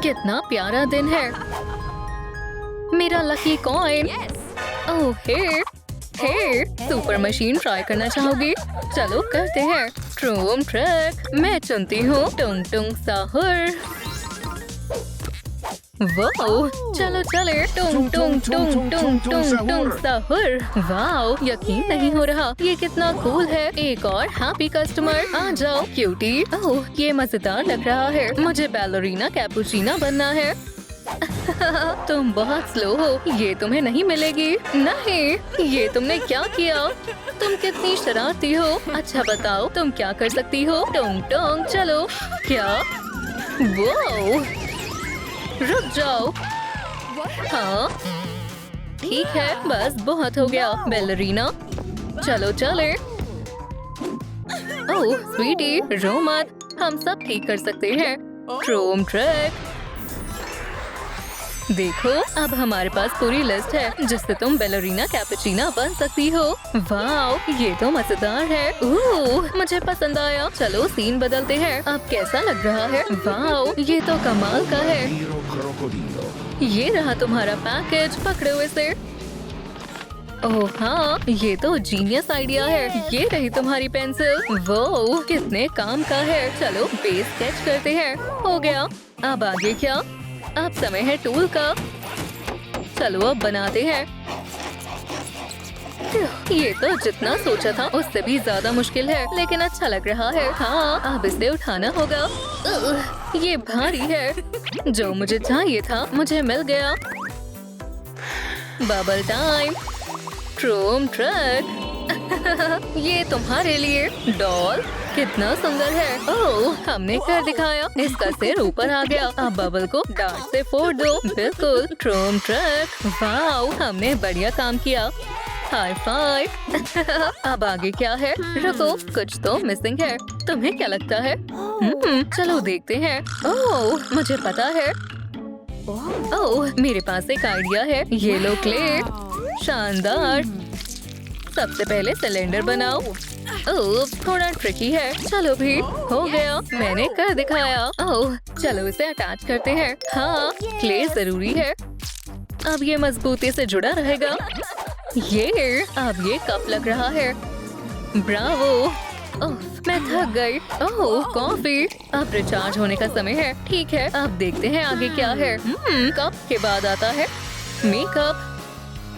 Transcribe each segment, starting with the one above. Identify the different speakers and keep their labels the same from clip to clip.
Speaker 1: कितना प्यारा दिन है। मेरा लकी कॉइन। ओह हे, सुपर मशीन ट्राई करना चाहोगी? चलो करते हैं। ट्रूम ट्रक, मैं चुनती हूँ टुंग टुंग साहुर। वाओ, चलो चले टुंग टुंग टुंग टुंग टुंग टुंग साहुर। वाओ, यकीन नहीं हो रहा, ये कितना कूल है। एक और हैप्पी कस्टमर, आ जाओ क्यूटी। ओह, ये मजेदार लग रहा है। मुझे बैलरीना कैपुचिना बनना है। तुम बहुत स्लो हो, ये तुम्हें नहीं मिलेगी। नहीं, ये तुमने क्या किया? तुम कितनी शरारती हो। अच्छा बताओ, तुम क्या कर सकती हो? टोंग टोंग, चलो। क्या? वो रुक जाओ। हाँ ठीक है, बस बहुत हो गया। बैलरीना, चलो चले। ओह स्वीटी, रो मत, हम सब ठीक कर सकते हैं। ट्रूम ट्रक, देखो अब हमारे पास पूरी लिस्ट है जिससे तुम बैलरीना कैपुचिना बन सकती हो। वाह, ये तो मजेदार है। मुझे पसंद आया। चलो सीन बदलते हैं। अब कैसा लग रहा है? वाह, ये तो कमाल का है। ये रहा तुम्हारा पैकेज, पकड़ो इसे। ओह हाँ, ये तो जीनियस आइडिया है। ये रही तुम्हारी पेंसिल। वो कितने काम का है। चलो बेस स्केच करते हैं। हो गया, अब आगे क्या? अब समय है टूल का। चलो अब बनाते हैं। ये तो जितना सोचा था उससे भी ज्यादा मुश्किल है, लेकिन अच्छा लग रहा है। हाँ, अब इसे उठाना होगा। ये भारी है। जो मुझे चाहिए था मुझे मिल गया। Bubble time. ट्रूम ट्रक। ये तुम्हारे लिए। डॉल, कितना सुंदर है। ओह, हमने कर दिखाया। इसका सिर ऊपर आ गया। अब बबल को डार्ट से फोड़ दो। बिल्कुल, ट्रूम ट्रक। वाओ, हमने बढ़िया काम किया। High five. अब आगे क्या है? रुको, कुछ तो मिसिंग है। तुम्हें क्या लगता है? चलो देखते हैं। ओह, मुझे पता है। ओह, मेरे पास एक आइडिया है। ये लो क्ले। शानदार। सबसे पहले सिलेंडर बनाओ। ओह, थोड़ा ट्रिकी है। चलो भी, हो गया। मैंने कर दिखाया। ओह, चलो इसे अटैच करते हैं। हाँ, क्ले जरूरी है। अब ये मजबूती से जुड़ा रहेगा। अब ये कप लग रहा है। ब्रावो। ओह, मैं थक गई। ओह, कॉफी। अब रिचार्ज होने का समय है। ठीक है, अब देखते हैं आगे क्या है। कप के बाद आता है मेकअप।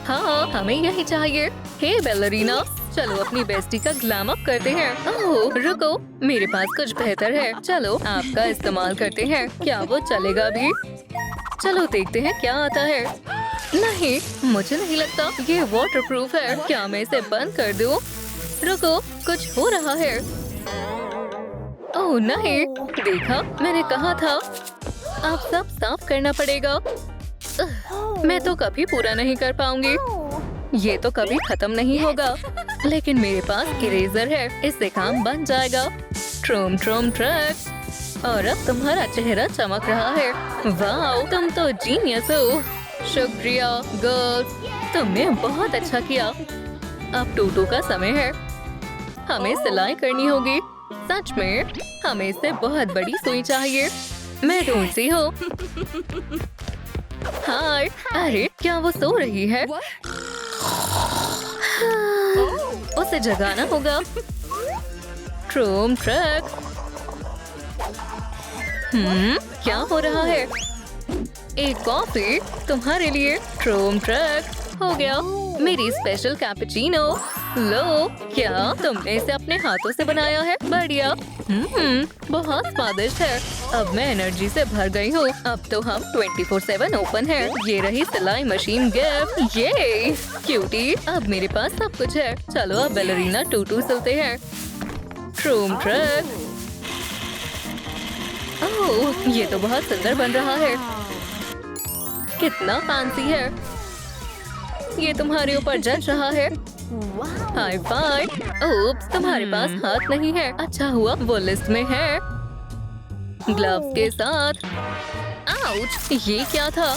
Speaker 1: हाँ, हमें यही चाहिए। हे बैलरीना, चलो अपनी बेस्टी का ग्लैम अप करते हैं। ओह, रुको, मेरे पास कुछ बेहतर है। चलो आपका इस्तेमाल करते हैं। क्या वो चलेगा भी? चलो देखते हैं क्या आता है। नहीं, मुझे नहीं लगता ये वाटरप्रूफ है। क्या मैं इसे बंद कर दूं? रुको, कुछ हो रहा है। ओह नहीं, देखा, मैंने कहा था। अब सब साफ करना पड़ेगा। मैं तो कभी पूरा नहीं कर पाऊंगी। ये तो कभी खत्म नहीं होगा। लेकिन मेरे पास इरेजर है, इससे काम बन जाएगा। ट्रूम ट्रूम ट्रक। और अब तुम्हारा चेहरा चमक रहा है। वाह, तुम तो जीनियस हो। शुक्रिया गर्ल्स, तुमने बहुत अच्छा किया। अब टूटू का समय है। हमें सिलाई करनी होगी। सच में, हमें इससे बहुत बड़ी सुई चाहिए। मैं ढूंढती हूँ। हाय, अरे क्या वो सो रही है? उसे जगाना होगा। ट्रूम ट्रक। क्या हो रहा है? एक कॉफी तुम्हारे लिए। ट्रूम ट्रक। हो गया, मेरी स्पेशल कैपुचिनो। लो, क्या तुमने इसे अपने हाथों से बनाया है? बढ़िया। बहुत स्वादिष्ट है। अब मैं एनर्जी से भर गई हूँ। अब तो हम 24/7 ओपन है। ये रही सिलाई मशीन गिफ्ट। ये क्यूटी, अब मेरे पास सब कुछ है। चलो अब बैलरीना टूटू सिलते हैं। ट्रूम ट्रक। ओह, ये तो बहुत सुंदर बन रहा है। कितना फैंसी है। ये तुम्हारे ऊपर जच रहा है। High five. ओप्स, तुम्हारे पास हाथ नहीं है। अच्छा हुआ वो लिस्ट में है। ग्लव्स के साथ। आउच, ये क्या था?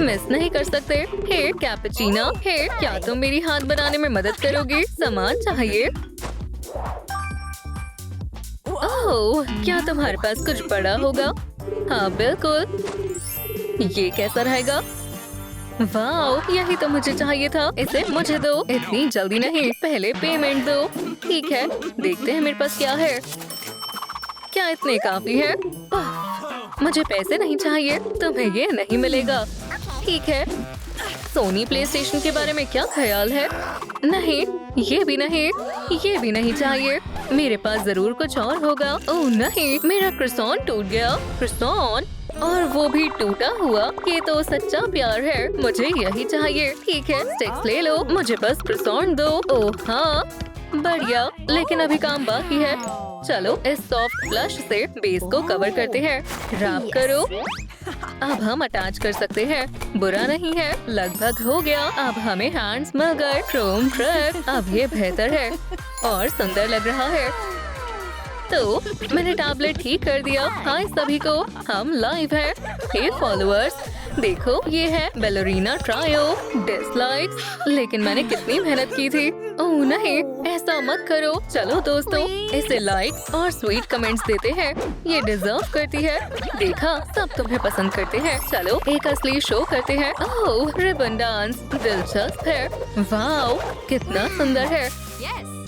Speaker 1: मिस नहीं कर सकते। हे कैपुचिना, हे क्या तुम मेरी हाथ बनाने में मदद करोगी? सामान चाहिए। ओह, क्या तुम्हारे पास कुछ बड़ा होगा? हाँ बिल्कुल। ये कैसा रहेगा? वाह, यही तो मुझे चाहिए था। इसे मुझे दो। इतनी जल्दी नहीं, पहले पेमेंट दो। ठीक है, देखते हैं मेरे पास क्या है। क्या इतने काफी है? मुझे पैसे नहीं चाहिए, तुम्हें ये नहीं मिलेगा। ठीक है। सोनी प्ले स्टेशन के बारे में क्या ख्याल है? नहीं, ये भी नहीं, ये भी नहीं चाहिए। मेरे पास जरूर कुछ और होगा। ओह नहीं, मेरा क्रोसॉन टूट गया। क्रोसॉन, और वो भी टूटा हुआ। ये तो सच्चा प्यार है। मुझे यही चाहिए। ठीक है, स्टिक्स ले लो। मुझे बस क्रोसॉन दो। ओह हाँ, बढ़िया, लेकिन अभी काम बाकी है। चलो इस सॉफ्ट फ्लश से बेस को कवर करते हैं। रैप करो। अब हम अटैच कर सकते हैं। बुरा नहीं है, लगभग हो गया। अब हमें हैंड्स मिल गए। क्रोम ट्रक, अब ये बेहतर है और सुंदर लग रहा है। तो मैंने टैबलेट ठीक कर दिया। हाय सभी को, हम लाइव हैं। हे फॉलोअर्स, देखो ये है बैलरीना ट्रायो। डिसलाइक्स, लेकिन मैंने कितनी मेहनत की थी। ओह नहीं, ऐसा मत करो। चलो दोस्तों, इसे लाइक और स्वीट कमेंट्स देते हैं। ये डिजर्व करती है। देखा, सब तुम्हें पसंद करते हैं। चलो एक असली शो करते हैं। ओह, रिबन डांस दिलचस्प है। वाओ, कितना सुंदर है।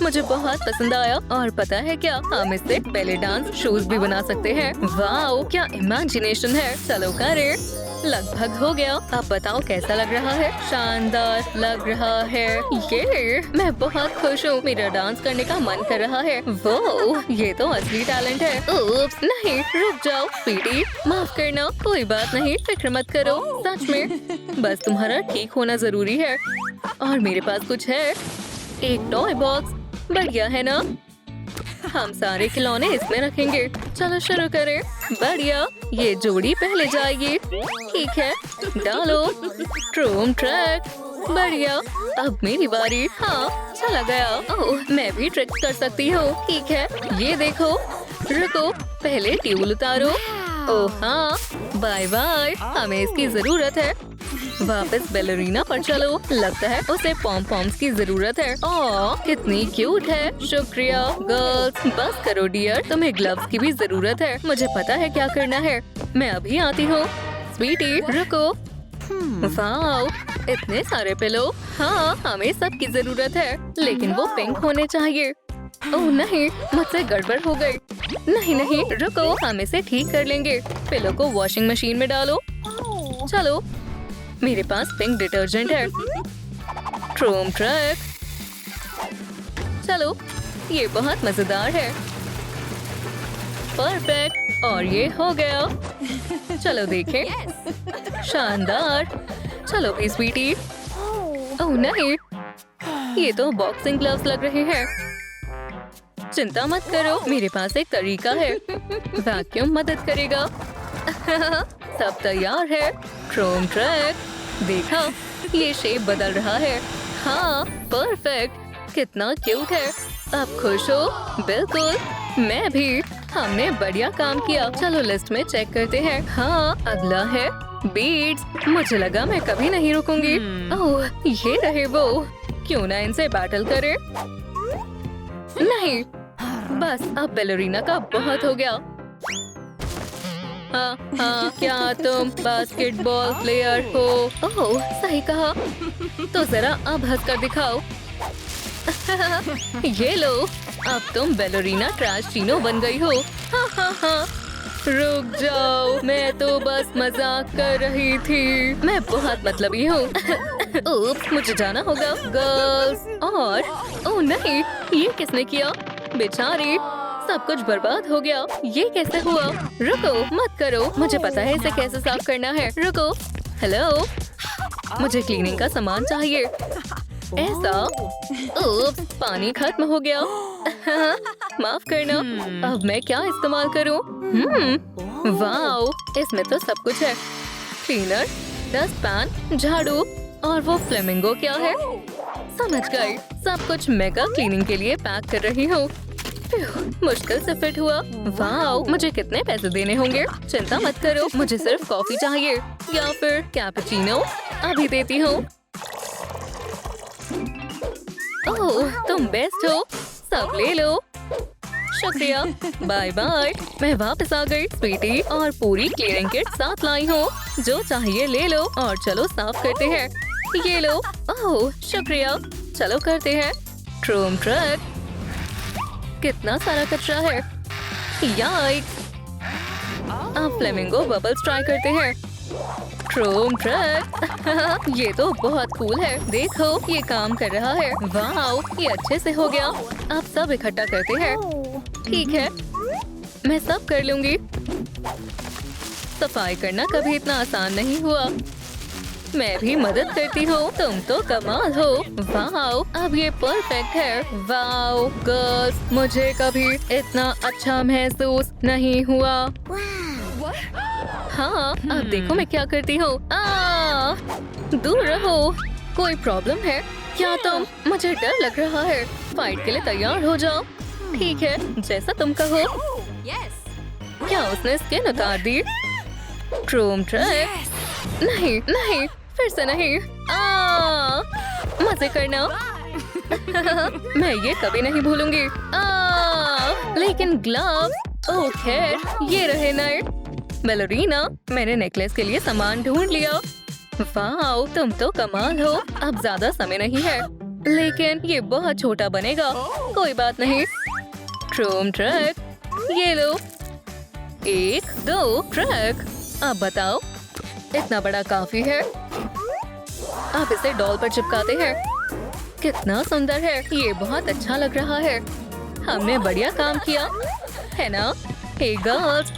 Speaker 1: मुझे बहुत पसंद आया। और पता है क्या, हम इससे बेली डांस शूज भी बना सकते हैं। वाओ, क्या इमेजिनेशन है। चलो करें। लगभग हो गया। अब बताओ कैसा लग रहा है? शानदार लग रहा है। ये मैं बहुत खुश हूँ। मेरा डांस करने का मन कर रहा है। वो ये तो असली टैलेंट है। उप्स, नहीं, रुक जाओ स्वीटी, माफ करना। कोई बात नहीं, फिक्र मत करो। सच में बस तुम्हारा ठीक होना जरूरी है। और मेरे पास कुछ है, एक टॉय बॉक्स। बढ़िया है ना? हम सारे खिलौने इसमें रखेंगे। चलो शुरू करें। बढ़िया, ये जोड़ी पहले जाएगी। ठीक है, डालो। ट्रूम ट्रक, बढ़िया। अब मेरी बारी। हाँ, चला गया। ओह, मैं भी ट्रिक कर सकती हूँ। ठीक है, ये देखो। रुको, पहले ट्यूब उतारो। ओह हाँ, बाय बाय, हमें इसकी जरूरत है। वापस बैलरीना पर चलो। लगता है उसे पॉम पॉम्स की जरूरत है। ओह, कितनी क्यूट है। शुक्रिया गर्ल्स। बस करो डियर, तुम्हें ग्लव्स की भी जरूरत है। मुझे पता है क्या करना है। मैं अभी आती हूँ। स्वीटी रुको। वाओ, इतने सारे पिलो। हाँ, हमें सब की जरूरत है, लेकिन वो पिंक होने चाहिए। ओह नहीं, मुझसे गड़बड़ हो गई। नहीं नहीं, रुको, हम इसे ठीक कर लेंगे। पिलो को वॉशिंग मशीन में डालो। चलो, मेरे पास पिंक डिटर्जेंट है। ट्रूम ट्रक, चलो, ये बहुत मजेदार है। परफेक्ट, और ये हो गया। चलो देखें। शानदार। चलो भी स्वीटी। ओह नहीं, ये तो बॉक्सिंग ग्लव्स लग रहे हैं। चिंता मत करो, मेरे पास एक तरीका है। वैक्यूम मदद करेगा। सब तैयार है। क्रोम ट्रक, देखा, ये शेप बदल रहा है। हाँ, परफेक्ट, कितना क्यूट है। अब खुश हो? बिल्कुल, मैं भी। हमने बढ़िया काम किया। चलो लिस्ट में चेक करते हैं। हाँ, अगला है बीड्स। मुझे लगा मैं कभी नहीं रुकूंगी। ओह, ये रहे वो। क्यों ना इनसे बैटल करें? नहीं, बस अब बैलरीना का बहुत हो गया। हाँ हाँ, क्या तुम बास्केटबॉल प्लेयर हो? ओह, सही कहा। तो जरा अब हंसकर दिखाओ। ये लो, अब तुम बैलरीना ट्रैश चीनो बन गई हो। हाँ हाँ हाँ, रुक जाओ, मैं तो बस मजाक कर रही थी। मैं बहुत मतलबी हूँ। उप्स, मुझे जाना होगा। गर्ल्स, और ओह नहीं, ये किसने किया? बेचारी, सब कुछ बर्बाद हो गया। ये कैसे हुआ? रुको, मत करो, मुझे पता है इसे कैसे साफ करना है। रुको। हेलो, मुझे क्लीनिंग का सामान चाहिए। ऐसा? ओह, पानी खत्म हो गया। माफ करना। अब मैं क्या इस्तेमाल करूं? वाओ, इसमें तो सब कुछ है। क्लीनर, डस्टपैन, झाड़ू, और वो फ्लेमिंगो क्या है? समझ गई, सब कुछ मेगा क्लीनिंग के लिए पैक कर रही हूँ। मुश्किल से फिट हुआ। वाओ, मुझे कितने पैसे देने होंगे? चिंता मत करो, मुझे सिर्फ कॉफी चाहिए या फिर कैपुचिनो। अभी देती हूँ। ओह, तुम बेस्ट हो। सब ले लो। शुक्रिया, बाय बाय। मैं वापस आ गई स्वीटी और पूरी क्लीनिंग किट साथ लाई हूँ। जो चाहिए ले लो और चलो साफ करते हैं। ये लो। ओह शुक्रिया, चलो करते हैं। ट्रूम ट्रक, कितना सारा कचरा है। याइक्स। अब फ्लेमिंगो बबल्स ट्राई करते हैं। ट्रूम ट्रक ये तो बहुत कूल है। देखो ये काम कर रहा है। वाओ, ये अच्छे से हो गया। अब सब इकट्ठा करते हैं। ठीक है, मैं सब कर लूंगी। सफाई करना कभी इतना आसान नहीं हुआ। मैं भी मदद करती हूँ। तुम तो कमाल हो। वाओ, अब ये परफेक्ट है। वाओ गर्ल्स, मुझे कभी इतना अच्छा महसूस नहीं हुआ। हाँ, अब देखो मैं क्या करती हूँ। दूर रहो। कोई प्रॉब्लम है क्या तुम? मुझे डर लग रहा है। फाइट के लिए तैयार हो जाओ। ठीक है, जैसा तुम कहो। क्या उसने स्किन उतार दी? ट्रूम ट्रक, नहीं नहीं, फिर से नहीं। मजे करना। मैं ये कभी नहीं भूलूंगी। लेकिन ग्लव्स, ओह खैर, ये रहे नए। बैलरीना, मैंने नेकलेस के लिए सामान ढूंढ लिया। वाओ, तुम तो कमाल हो। अब ज्यादा समय नहीं है, लेकिन ये बहुत छोटा बनेगा। कोई बात नहीं। ट्रूम ट्रक, ये लो। 1 2 ट्रक। अब बताओ, इतना बड़ा काफी है। अब इसे डॉल पर चिपकाते हैं। कितना सुंदर है। ये बहुत अच्छा लग रहा है। हमने बढ़िया काम किया है ना? हे गर्ल्स,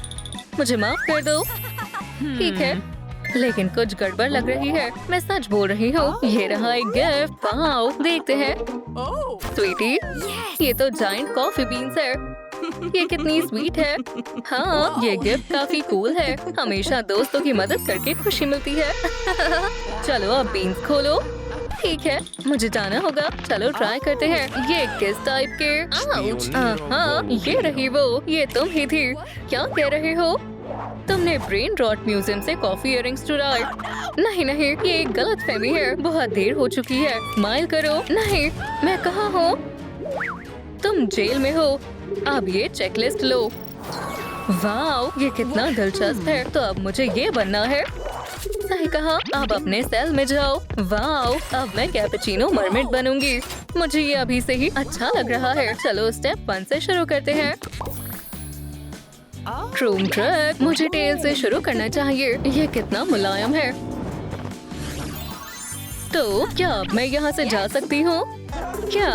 Speaker 1: मुझे माफ कर दो। ठीक है, लेकिन कुछ गड़बड़ लग रही है। मैं सच बोल रही हूँ। ये रहा एक गिफ्ट। वाओ, देखते हैं। स्वीटी, ये तो जायंट कॉफी बीन्स है। ये कितनी स्वीट है। हाँ, ये गिफ्ट काफी कूल है। हमेशा दोस्तों की मदद करके खुशी मिलती है। चलो अब बीन्स खोलो। ठीक है, मुझे जाना होगा। चलो ट्राई करते हैं। ये किस टाइप के? आउच। हाँ, ये रही वो। ये तुम ही थी। क्या कह रहे हो? तुमने ब्रेन रॉट म्यूजियम से कॉफी इयररिंग्स चुराए? नहीं नहीं, ये एक गलत फहमी है। बहुत देर हो चुकी है। स्माइल करो। नहीं, मैं कहाँ हूँ? तुम जेल में हो। अब ये चेकलिस्ट लो। वाओ, ये कितना दिलचस्प है। तो अब मुझे ये बनना है। सही कहा। अब अपने सेल में जाओ। वाओ, अब मैं कैपुचिनो मरमेड बनूंगी। मुझे ये अभी से ही अच्छा लग रहा है। चलो स्टेप 1 से शुरू करते हैं। ट्रूम ट्रक, मुझे टेल से शुरू करना चाहिए। ये कितना मुलायम है। तो क्या अब मैं यहाँ से जा सकती हूँ? क्या?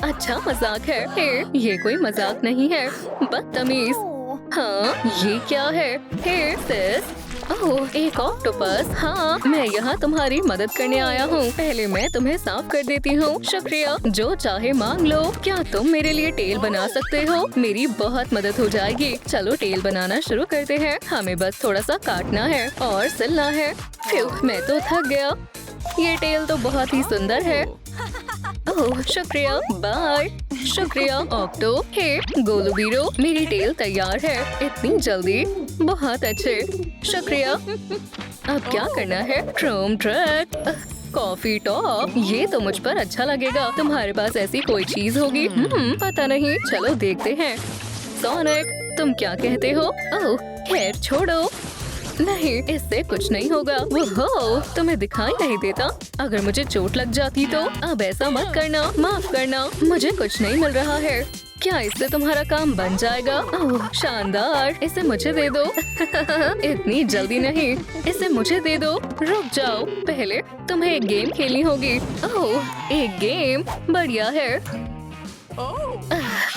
Speaker 1: अच्छा मजाक है। हे, ये कोई मजाक नहीं है। बदतमीज। हाँ, ये क्या है? हे सिस, ओह एक ऑक्टोपस। हाँ, मैं यहाँ तुम्हारी मदद करने आया हूँ। पहले मैं तुम्हें साफ कर देती हूँ। शुक्रिया, जो चाहे मांग लो। क्या तुम मेरे लिए टेल बना सकते हो? मेरी बहुत मदद हो जाएगी। चलो टेल बनाना शुरू करते हैं। हमें बस थोड़ा सा काटना है और सिलना है। फ्यू, मैं तो थक गया। ये टेल तो बहुत ही सुंदर है। ओह शुक्रिया, बाय। शुक्रिया ऑक्टो। हे गोलूबीरो, मेरी टेल तैयार है। इतनी जल्दी? बहुत अच्छे, शुक्रिया। अब क्या करना है? ट्रूम ट्रक, कॉफी टॉप, ये तो मुझ पर अच्छा लगेगा। तुम्हारे पास ऐसी कोई चीज होगी? पता नहीं। चलो देखते हैं। सोनिक, तुम क्या कहते हो? ओह खैर छोड़ो। नहीं, इससे कुछ नहीं होगा। वो तुम्हें दिखाई नहीं देता? अगर मुझे चोट लग जाती तो? अब ऐसा मत करना। माफ करना, मुझे कुछ नहीं मिल रहा है। क्या इससे तुम्हारा काम बन जाएगा? ओह शानदार, इसे मुझे दे दो। इतनी जल्दी नहीं, इसे मुझे दे दो। रुक जाओ, पहले तुम्हें एक गेम खेलनी होगी। ओह एक गेम, बढ़िया है।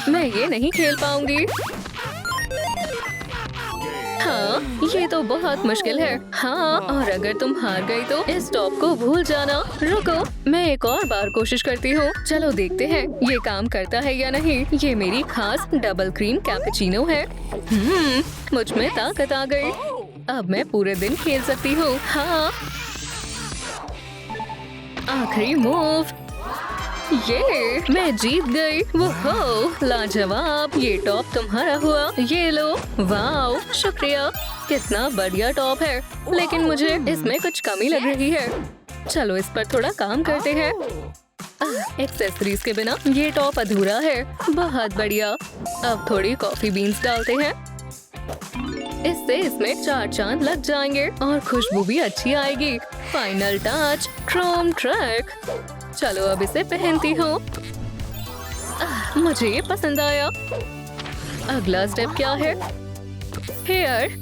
Speaker 1: मैं ये नहीं खेल पाऊंगी। हाँ, ये तो बहुत मुश्किल है। हाँ, और अगर तुम हार गई तो इस टॉप को भूल जाना। रुको, मैं एक और बार कोशिश करती हूँ। चलो देखते हैं ये काम करता है या नहीं। ये मेरी खास डबल क्रीम कैपुचिनो है। मुझ में ताकत आ गई। अब मैं पूरे दिन खेल सकती हूँ। हाँ, आखिरी मूव। ये मैं जीत गई। वो लाजवाब, ये टॉप तुम्हारा हुआ। ये लो। वाओ शुक्रिया, कितना बढ़िया टॉप है। लेकिन मुझे इसमें कुछ कमी लग रही है। चलो इस पर थोड़ा काम करते हैं। एक्सेसरीज के बिना ये टॉप अधूरा है। बहुत बढ़िया। अब थोड़ी कॉफी बीन्स डालते हैं। इससे इसमें 4 चांद लग जाएंगे और खुशबू भी अच्छी आएगी। Final touch, Chrome track. चलो अब इसे पहनती हूँ। मुझे ये पसंद आया। अगला स्टेप क्या है? हेयर।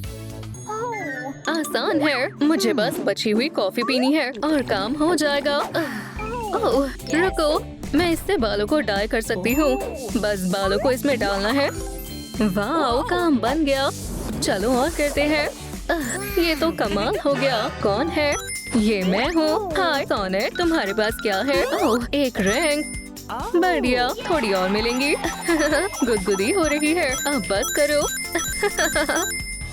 Speaker 1: आसान है, मुझे बस बची हुई कॉफी पीनी है और काम हो जाएगा। ओह, रुको, मैं इससे बालों को डाई कर सकती हूँ। बस बालों को इसमें डालना है। वाह, काम बन गया। चलो और करते हैं। ये तो कमाल हो गया। कौन है? ये मैं हूँ। हाय, कौन है? तुम्हारे पास क्या है? ओह, एक रिंग। बढ़िया, थोड़ी और मिलेंगी। गुदगुदी हो रही है। अब बस करो।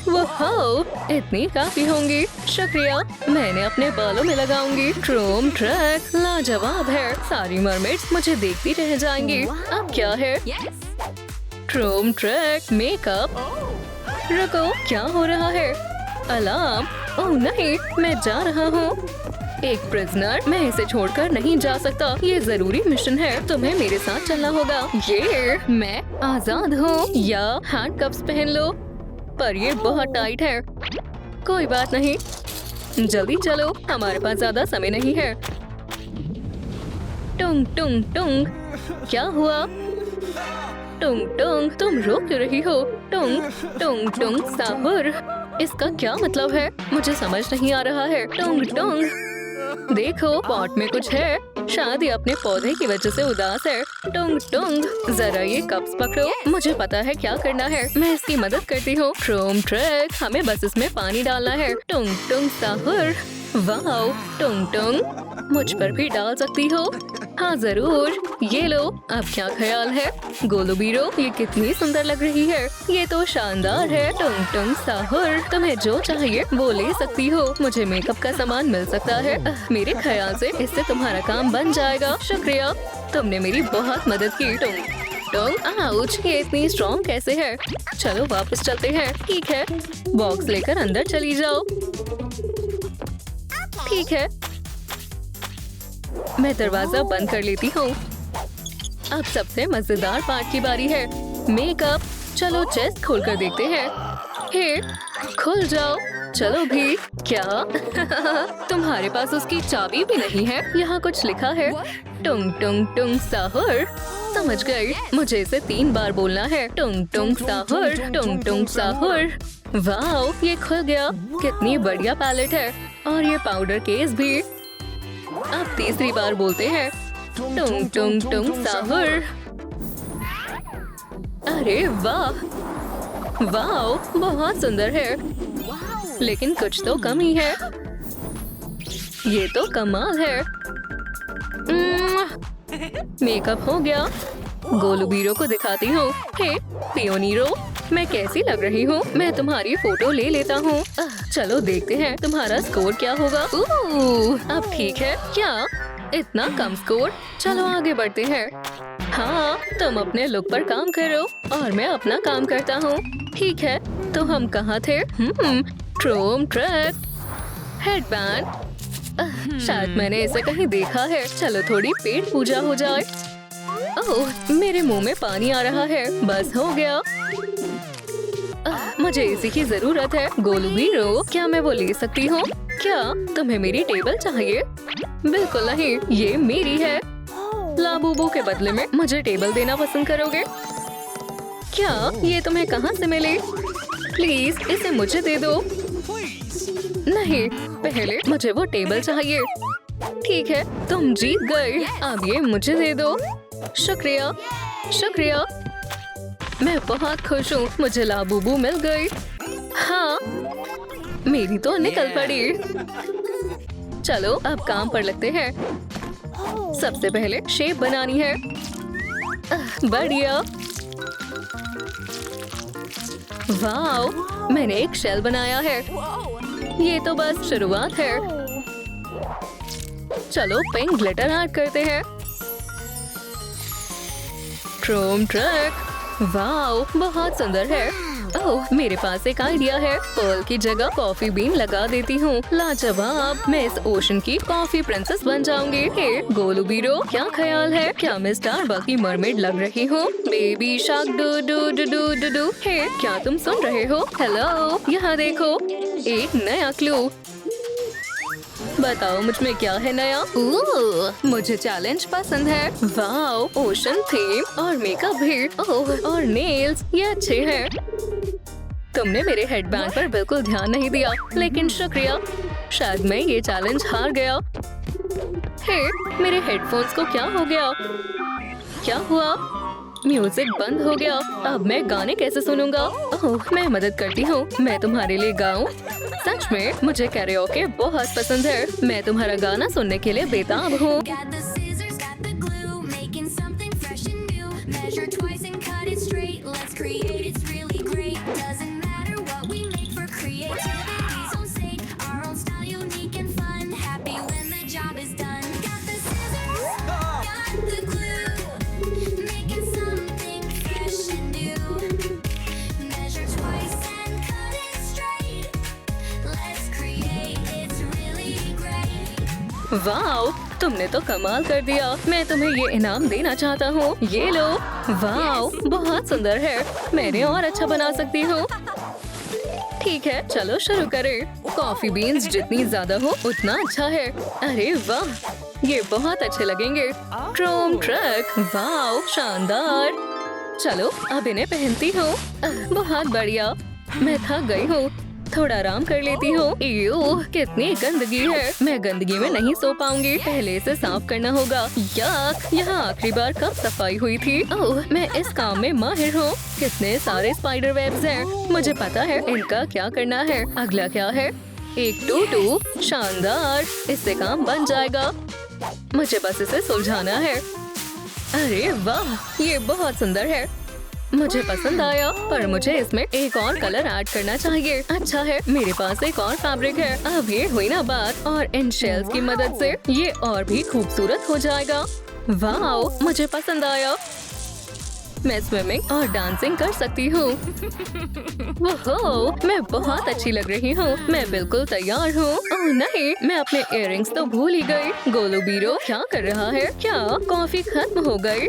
Speaker 1: वाह, इतनी काफी होंगी। शुक्रिया, मैंने अपने बालों में लगाऊंगी। क्रोम ट्रैक लाजवाब है। सारी मरमेड्स मुझे देखती रह जाएंगी। अब क्या है? Chrome track makeup. रुको, क्या हो रहा है? अलार्म। ओह नहीं, मैं जा रहा हूँ। एक प्रिजनर, मैं इसे छोड़कर नहीं जा सकता। ये जरूरी मिशन है, तुम्हें मेरे साथ चलना होगा। ये मैं आजाद हूँ। या हैंडकफ्स पहन लो, पर ये बहुत टाइट है। कोई बात नहीं, जल्दी चलो, हमारे पास ज्यादा समय नहीं है। टुंग टुंग टुंग। क्या हुआ? टुंग टुंग, तुम रो क्यों रही हो? टुंग टुंग टुंग साहुर। इसका क्या मतलब है? मुझे समझ नहीं आ रहा है। टुंग टुंग। देखो, पॉट में कुछ है। शायद ये अपने पौधे की वजह से उदास है। टुंग टुंग, जरा ये कप्स पकड़ो। मुझे पता है क्या करना है, मैं इसकी मदद करती हूँ। क्रोम ट्रैक, हमें बस इसमें पानी डालना है। टुंग टुंग साहुर। वाओ, टुंग टुंग, मुझ पर भी डाल सकती हो? हाँ जरूर, ये लो। अब क्या ख्याल है? गोलू बीरो, ये कितनी सुंदर लग रही है। ये तो शानदार है। टुंग टुंग साहुर, तुम्हें जो चाहिए वो ले सकती हो। मुझे मेकअप का सामान मिल सकता है। मेरे ख्याल से इससे तुम्हारा काम बन जाएगा। शुक्रिया, तुमने मेरी बहुत मदद की। टुंग टुंग, आउच, ये इतनी स्ट्रॉन्ग कैसे है? चलो वापस चलते हैं। ठीक है, बॉक्स लेकर अंदर चली जाओ। ठीक है, मैं दरवाजा बंद कर लेती हूँ। अब सबसे मजेदार पार्ट की बारी है, मेकअप। चलो चेस्ट खोल कर देखते हैं। हे, खुल जाओ। चलो भी। क्या? तुम्हारे पास उसकी चाबी भी नहीं है? यहाँ कुछ लिखा है। टुंग टुंग टुंग साहुर। समझ गई, मुझे इसे 3 बार बोलना है। टुंग टुंग साहुर, टुंग टुंग साहुर। वाह, ये खुल गया। कितनी बढ़िया पैलेट है। और ये पाउडर केस भी। अब तीसरी बार बोलते हैं, टुंग टुंग टुंग साहुर। अरे वाह, वाह, बहुत सुंदर है। लेकिन कुछ तो कमी है। ये तो कमाल है। मेकअप हो गया। गोलू बीरो को दिखाती हूँ। हे पियोनीरो, मैं कैसी लग रही हूँ? मैं तुम्हारी फोटो ले लेता हूँ। चलो देखते हैं तुम्हारा स्कोर क्या होगा। अब ठीक है। क्या इतना कम स्कोर? चलो आगे बढ़ते हैं। हाँ, तुम अपने लुक पर काम करो और मैं अपना काम करता हूँ। ठीक है, तो हम कहाँ थे? Chrome track, headband. शायद मैंने इसे कहीं देखा है। चलो थोड़ी पेट पूजा हो जाए। ओह, मेरे मुंह में पानी आ रहा है। बस हो गया। मुझे इसी की जरूरत है। गोलू बीरो, क्या मैं वो ले सकती हूँ? क्या तुम्हें मेरी टेबल चाहिए? बिल्कुल नहीं, ये मेरी है। लाबूबू के बदले में मुझे टेबल देना पसंद करोगे? क्या ये तुम्हें कहाँ से मिली? प्लीज इसे मुझे दे दो। नहीं, पहले मुझे वो टेबल चाहिए। ठीक है, तुम जीत गए। अब ये मुझे दे दो। शुक्रिया, शुक्रिया। मैं बहुत खुश हूँ, मुझे लाबूबू मिल गई। हाँ, मेरी तो निकल पड़ी। चलो अब काम पर लगते हैं। सबसे पहले शेप बनानी है। बढ़िया। वाह, मैंने एक शेल बनाया है। ये तो बस शुरुआत है। चलो पिंक ग्लिटर ऐड करते हैं। क्रोम ट्रैक, वाह, बहुत सुंदर है। ओह, मेरे पास एक आइडिया है। पर्ल की जगह कॉफी बीन लगा देती हूँ। लाजवाब, मैं इस ओशन की कॉफी प्रिंसेस बन जाऊंगी। हे गोलू बीरो, क्या ख्याल है? क्या मैं स्टारबक की मरमेड लग रही हूँ? Baby shark doo doo doo doo doo doo. Hey, क्या तुम सुन रहे हो? हेलो, यहाँ देखो, एक नया क्लू। बताओ मुझ में क्या है नया? मुझे चैलेंज पसंद है। वाओ, ओशन थीम और मेकअप भी। ओह, और नेल्स, ये अच्छे हैं। तुमने मेरे हेडबैंड पर बिल्कुल ध्यान नहीं दिया, लेकिन शुक्रिया। शायद मैं ये चैलेंज हार गया। हे, मेरे हेडफोन्स को क्या हो गया? क्या हुआ? म्यूजिक बंद हो गया। अब मैं गाने कैसे सुनूंगा? ओह, मैं मदद करती हूँ। मैं तुम्हारे लिए गाऊं? सच में मुझे कैरियोके बहुत पसंद है। मैं तुम्हारा गाना सुनने के लिए बेताब हूँ। वाओ, तुमने तो कमाल कर दिया। मैं तुम्हें ये इनाम देना चाहता हूँ। ये लो। वाओ, बहुत सुंदर है। मैंने और अच्छा बना सकती हूँ। ठीक है, चलो शुरू करें। कॉफी बीन्स जितनी ज्यादा हो उतना अच्छा है। अरे वाह, ये बहुत अच्छे लगेंगे। क्रोम ट्रक, वाओ, शानदार। चलो अब इन्हें पहनती हूँ। बहुत बढ़िया। मैं थक गई हूँ, थोड़ा आराम कर लेती हूँ। कितनी गंदगी है। मैं गंदगी में नहीं सो पाऊंगी। पहले इसे साफ करना होगा। याक, यहाँ आखिरी बार कब सफाई हुई थी? ओह, मैं इस काम में माहिर हूँ। कितने सारे स्पाइडर वेब्स हैं। मुझे पता है इनका क्या करना है। अगला क्या है? एक टूटू, शानदार। इससे काम बन जाएगा। मुझे बस इसे सुलझाना है। अरे वाह, ये बहुत सुंदर है। मुझे पसंद आया, पर मुझे इसमें एक और कलर ऐड करना चाहिए। अच्छा है, मेरे पास एक और फैब्रिक है। अब ये हुई ना बात, और इन शेल्स की मदद से ये और भी खूबसूरत हो जाएगा। वाओ, मुझे पसंद आया। मैं स्विमिंग और डांसिंग कर सकती हूँ। ओहो, मैं बहुत अच्छी लग रही हूँ। मैं बिल्कुल तैयार हूँ। ओह नहीं, मैं अपने इयररिंग्स तो भूल ही गई। गोलू बीरो क्या कर रहा है? क्या कॉफी खत्म हो गई?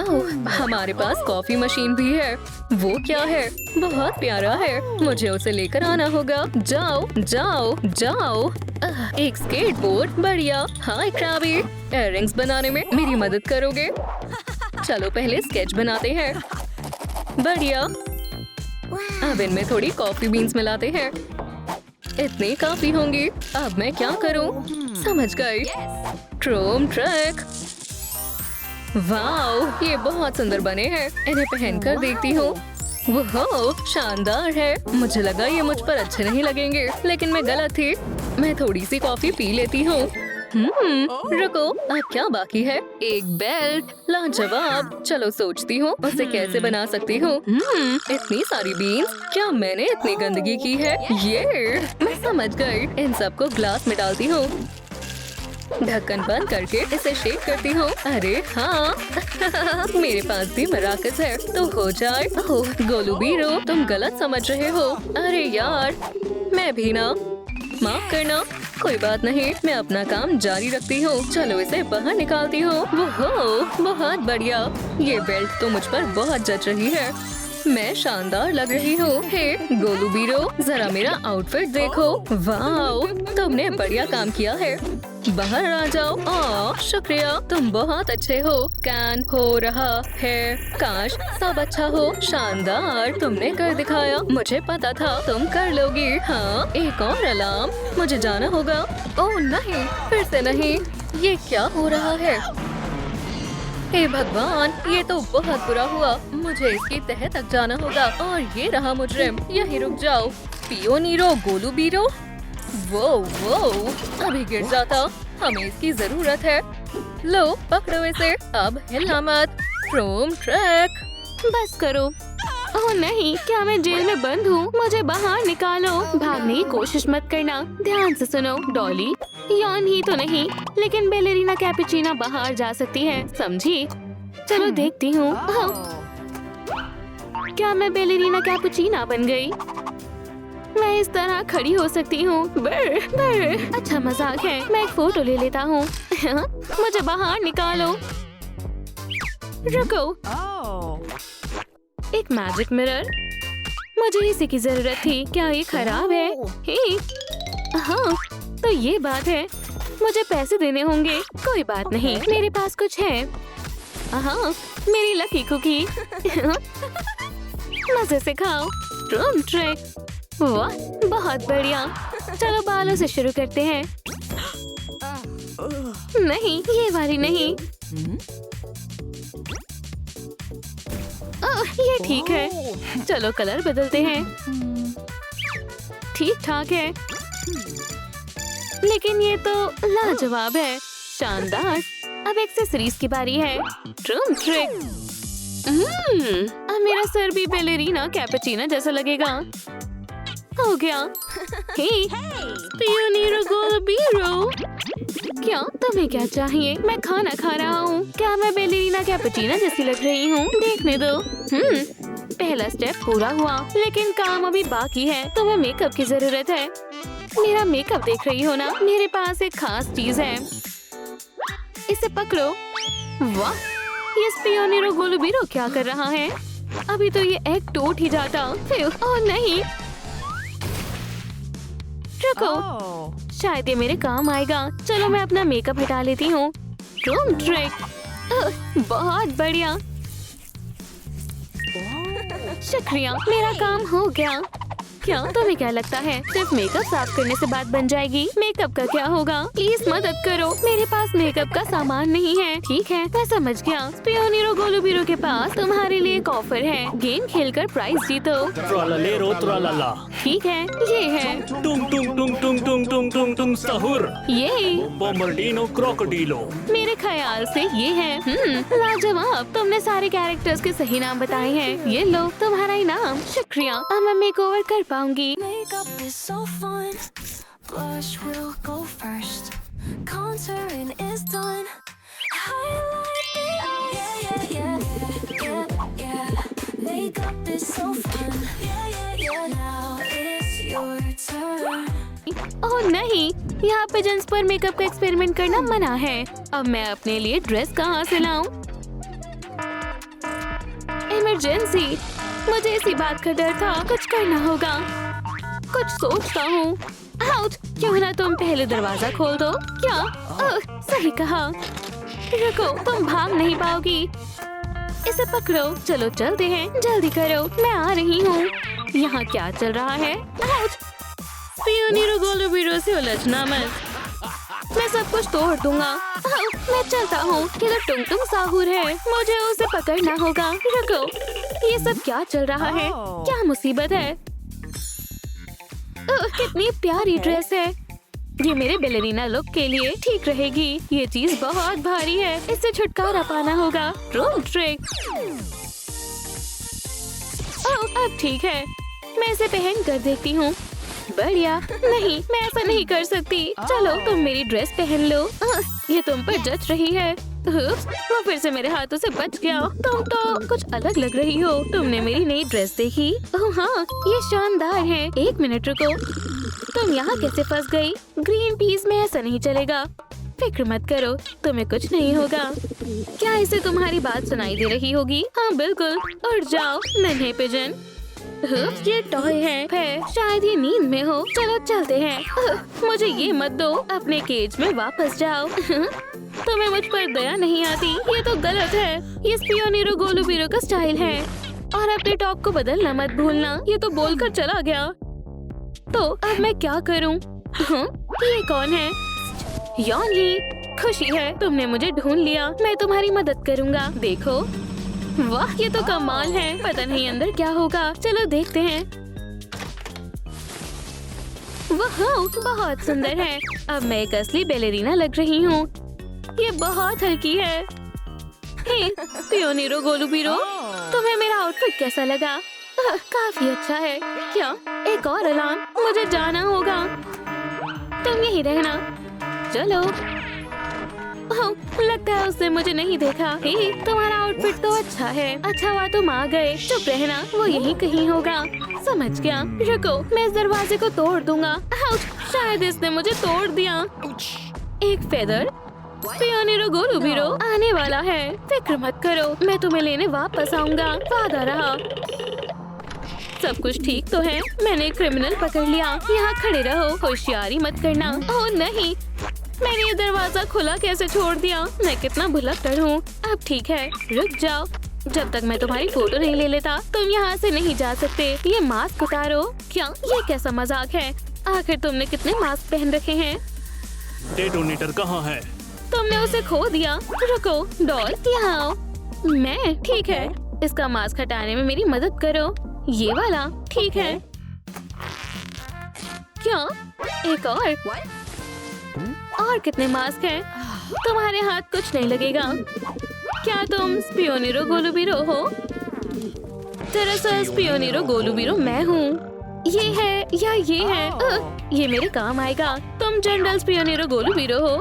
Speaker 1: ओह, हमारे पास कॉफी मशीन भी है। वो क्या है? बहुत प्यारा है। मुझे उसे लेकर आना होगा। जाओ जाओ जाओ। एक स्केटबोर्ड, बढ़िया। हाय क्रैबी, इयररिंग्स बनाने में मेरी मदद करोगे? चलो पहले स्केच बनाते हैं। बढ़िया। अब इनमें थोड़ी कॉफी बीन्स मिलाते हैं। इतनी काफी होंगी। अब मैं क्या करूं? समझ गई। Chrome truck. वाओ, ये बहुत सुंदर बने हैं। इन्हें पहनकर देखती हूँ। वो शानदार है। मुझे लगा ये मुझ पर अच्छे नहीं लगेंगे, लेकिन मैं गलत थी। मैं थोड़ी सी कॉफी पी लेती हूँ। रुको, अब क्या बाकी है? एक बेल्ट, लाजवाब। चलो सोचती हूँ उसे कैसे बना सकती हूँ। इतनी सारी बीन्स, क्या मैंने इतनी गंदगी की है? ये मैं समझ गई। इन सबको ग्लास में डालती हूँ। ढक्कन बंद करके इसे शेक करती हूँ। अरे हाँ मेरे पास भी मराकस है, तो हो जाए। ओह गोलू बीरो, तुम गलत समझ रहे हो। अरे यार, मैं भी ना। माफ करना। कोई बात नहीं, मैं अपना काम जारी रखती हूँ। चलो इसे बाहर निकालती हूँ। वो बहुत बढ़िया। ये बेल्ट तो मुझ पर बहुत जच रही है। मैं शानदार लग रही हूँ। हे गोलू बीरो, जरा मेरा आउटफिट देखो। वाओ, तुमने बढ़िया काम किया है। बाहर आ जाओ। शुक्रिया, तुम बहुत अच्छे हो। कैन हो रहा है। काश सब अच्छा हो। शानदार, तुमने कर दिखाया। मुझे पता था तुम कर लोगी। हाँ, एक और अलार्म। मुझे जाना होगा। ओह नहीं, फिर से नहीं। ये क्या हो रहा है? हे भगवान, ये तो बहुत बुरा हुआ। मुझे इसकी तह तक जाना होगा। और ये रहा मुजरिम। यहीं रुक जाओ। पियो नीरो, गोलू बीरो। वो अभी गिर जाता। हमें इसकी जरूरत है। लो पकड़ो इसे। अब हिलना मत। Chrome truck. बस करो। ओह नहीं, क्या मैं जेल में बंद हूँ? मुझे बाहर निकालो। भागने की कोशिश मत करना। ध्यान से सुनो। डॉली यान ही तो नहीं, लेकिन बेलेरिना कैपुचिना बाहर जा सकती है, समझी? चलो देखती हूँ।
Speaker 2: क्या मैं बैलेरिना कैपुचिना बन गई? मैं इस तरह खड़ी हो सकती हूँ। अच्छा मजाक है। मैं एक फोटो ले लेता हूँ। मुझे बाहर निकालो। रुको। एक मैजिक मिरर। मुझे इसी की जरूरत थी। क्या ये खराब है? हाँ, तो ये बात है। मुझे पैसे देने होंगे। कोई बात नहीं, मेरे पास कुछ है। हाँ, मेरी लकी कुकी। मजे से खाओ। Room trick. वाह, बहुत बढ़िया। चलो बालों से शुरू करते हैं। नहीं, ये वाली नहीं। ये ठीक है। चलो कलर बदलते हैं। ठीक ठाक है, लेकिन ये तो लाजवाब है। शानदार। अब एक्सेसरीज की बारी है। Room trick. अब मेरा सर भी बैलेरिना कैपुचिना जैसा लगेगा। हो गया। हे, पियोनिरो गोलबीरो। क्या तुम्हें क्या चाहिए? मैं खाना खा रहा हूँ। क्या मैं बैलेरिना कैपुचिना जैसी लग रही हूँ? देखने दो। पहला स्टेप पूरा हुआ, लेकिन काम अभी बाकी है। तुम्हें मेकअप की जरूरत है। मेरा मेकअप देख रही हो ना? मेरे पास एक खास चीज है। इसे पकड़ो। वाह, ये पियोनिरो गोलबीरो क्या कर रहा है? अभी तो ये एग टूट ही जाता। ओह नहीं, रुको। शायद ये मेरे काम आएगा। चलो मैं अपना मेकअप हटा लेती हूँ। Room trick. बहुत बढ़िया। शुक्रिया, मेरा काम हो गया। क्या तुम्हें क्या लगता है सिर्फ मेकअप साफ करने से बात बन जाएगी? मेकअप का क्या होगा? प्लीज मदद करो, मेरे पास मेकअप का सामान नहीं है। ठीक है, मैं समझ गया। पियोनिरो गोलबीरो के पास तुम्हारे लिए एक ऑफर है। गेम खेलकर प्राइज जीतो।
Speaker 3: ट्रालालेरो ट्रालाला।
Speaker 2: ठीक है, ये है।
Speaker 3: टुंग टुंग टुंग टुंग टुंग टुंग टुंग टुंग सहूर।
Speaker 2: ये
Speaker 3: बोम्बर्डिनो क्रोकोडिलो।
Speaker 2: मेरे ख्याल से ये है। लाजवाब, तुमने सारे कैरेक्टर्स के सही नाम बताए हैं। ये लो तुम्हारा इनाम। शुक्रिया। अब मैं मेकओवर कर पाऊंगी।
Speaker 4: Makeup is so fun. Blush will go first. Contouring is done. Highlight it all. Yeah. Makeup is so fun. Yeah. Now it's your turn.
Speaker 2: ओह नहीं, यहाँ पे जेंट्स पर मेकअप का एक्सपेरिमेंट करना मना है। अब मैं अपने लिए ड्रेस कहाँ से लाऊं? इमरजेंसी। मुझे इसी बात का डर था। कुछ करना होगा। कुछ सोचता हूँ। आउट! क्यों ना तुम पहले दरवाजा खोल दो। क्या? सही कहा। रुको, तुम भाग नहीं पाओगी। इसे पकड़ो। चलो चलते हैं। जल्दी करो, मैं आ रही हूँ। यहाँ क्या चल रहा है? आउट! पियोनिरो गोलबीरो से उलझना मत। मैं सब कुछ तोड़ दूंगा। मैं चलता हूँ। ये तो टुंग टुंग साहूर है। मुझे उसे पकड़ना होगा। रुको, ये सब क्या चल रहा है? क्या मुसीबत है? कितनी प्यारी ड्रेस है। ये मेरे बैलेरिना लुक के लिए ठीक रहेगी। ये चीज बहुत भारी है, इससे छुटकारा पाना होगा। Room trick. अब ठीक है, मैं इसे पहन कर देखती हूँ। बढ़िया। नहीं, मैं ऐसा नहीं कर सकती। चलो तुम मेरी ड्रेस पहन लो। ये तुम पर जच रही है। वो फिर से मेरे हाथों से बच गया। तुम तो कुछ अलग लग रही हो। तुमने मेरी नई ड्रेस देखी? ओह हाँ, ये शानदार है। एक मिनट रुको, तुम यहाँ कैसे फंस गई? ग्रीन पीस में ऐसा नहीं चलेगा। फिक्र मत करो, तुम्हें कुछ नहीं होगा। क्या इसे तुम्हारी बात सुनाई दे रही होगी? हाँ बिल्कुल। उठ जाओ नन्हे पिजन। ये टॉय है। शायद ये नींद में हो। चलो चलते हैं। मुझे ये मत दो। अपने केज में वापस जाओ। तुम्हें मुझ पर दया नहीं आती। ये तो गलत है। ये पियोनिरो गोलबीरो का स्टाइल है। और अपने टॉप को बदलना मत भूलना। ये तो बोलकर चला गया। तो अब मैं क्या करूं? ये कौन है? यॉनी। खुशी है, तुमने मुझे ढूंढ लिया। मैं तुम्हारी मदद करूंगा। देखो, वाह, ये तो कमाल है। पता नहीं अंदर क्या होगा। चलो देखते हैं। वाह, बहुत सुंदर है। अब मैं एक असली बैलेरिना लग रही हूँ। ये बहुत हल्की है। हे, पियोनिरो गोलबीरो, तुम्हें मेरा आउटफिट कैसा लगा? काफी अच्छा है। क्या? एक और अलार्म। मुझे जाना होगा। तुम यहीं रहना। चलो। ओह, लगता है उसने मुझे नहीं देखा। हे, तुम्हारा आउटफिट तो अच्छा है। अच्छा हुआ तुम आ गए। चुप रहना, वो यहीं कहीं होगा। समझ गया। रुको, मैं इस दरवाजे को तोड़ दूंगा। आउच, शायद इसने मुझे तोड़ दिया। एक फेदर पियोनिरो गोलूबिरो आने वाला है। फिक्र मत करो, मैं तुम्हें लेने वापस आऊंगा। वादा रहा। सब कुछ ठीक तो है। मैंने एक क्रिमिनल पकड़ लिया। यहाँ खड़े रहो, होशियारी मत करना। ओह नहीं, मैंने ये दरवाजा खुला कैसे छोड़ दिया। मैं कितना भुलक्कड़ हूँ। अब ठीक है, रुक जाओ। जब तक मैं तुम्हारी फोटो नहीं ले लेता तुम यहाँ से नहीं जा सकते। ये मास्क उतारो। क्या ये कैसा मजाक है? आखिर तुमने कितने मास्क पहन रखे हैं?
Speaker 3: डेटोनेटर कहाँ है?
Speaker 2: तुमने उसे खो दिया। रुको डॉल, यहाँ आओ। मैं ठीक है, इसका मास्क हटाने में मेरी मदद करो। ये वाला ठीक है। क्या एक और कितने मास्क हैं? तुम्हारे हाथ कुछ नहीं लगेगा। क्या तुम स्पियोनिरो गोलूबिरो हो? दरअसल स्पियोनिरो गोलूबिरो मैं हूँ। ये है या ये है? ये मेरे काम आएगा। तुम जनरल स्पियोनिरो गोलूबिरो हो।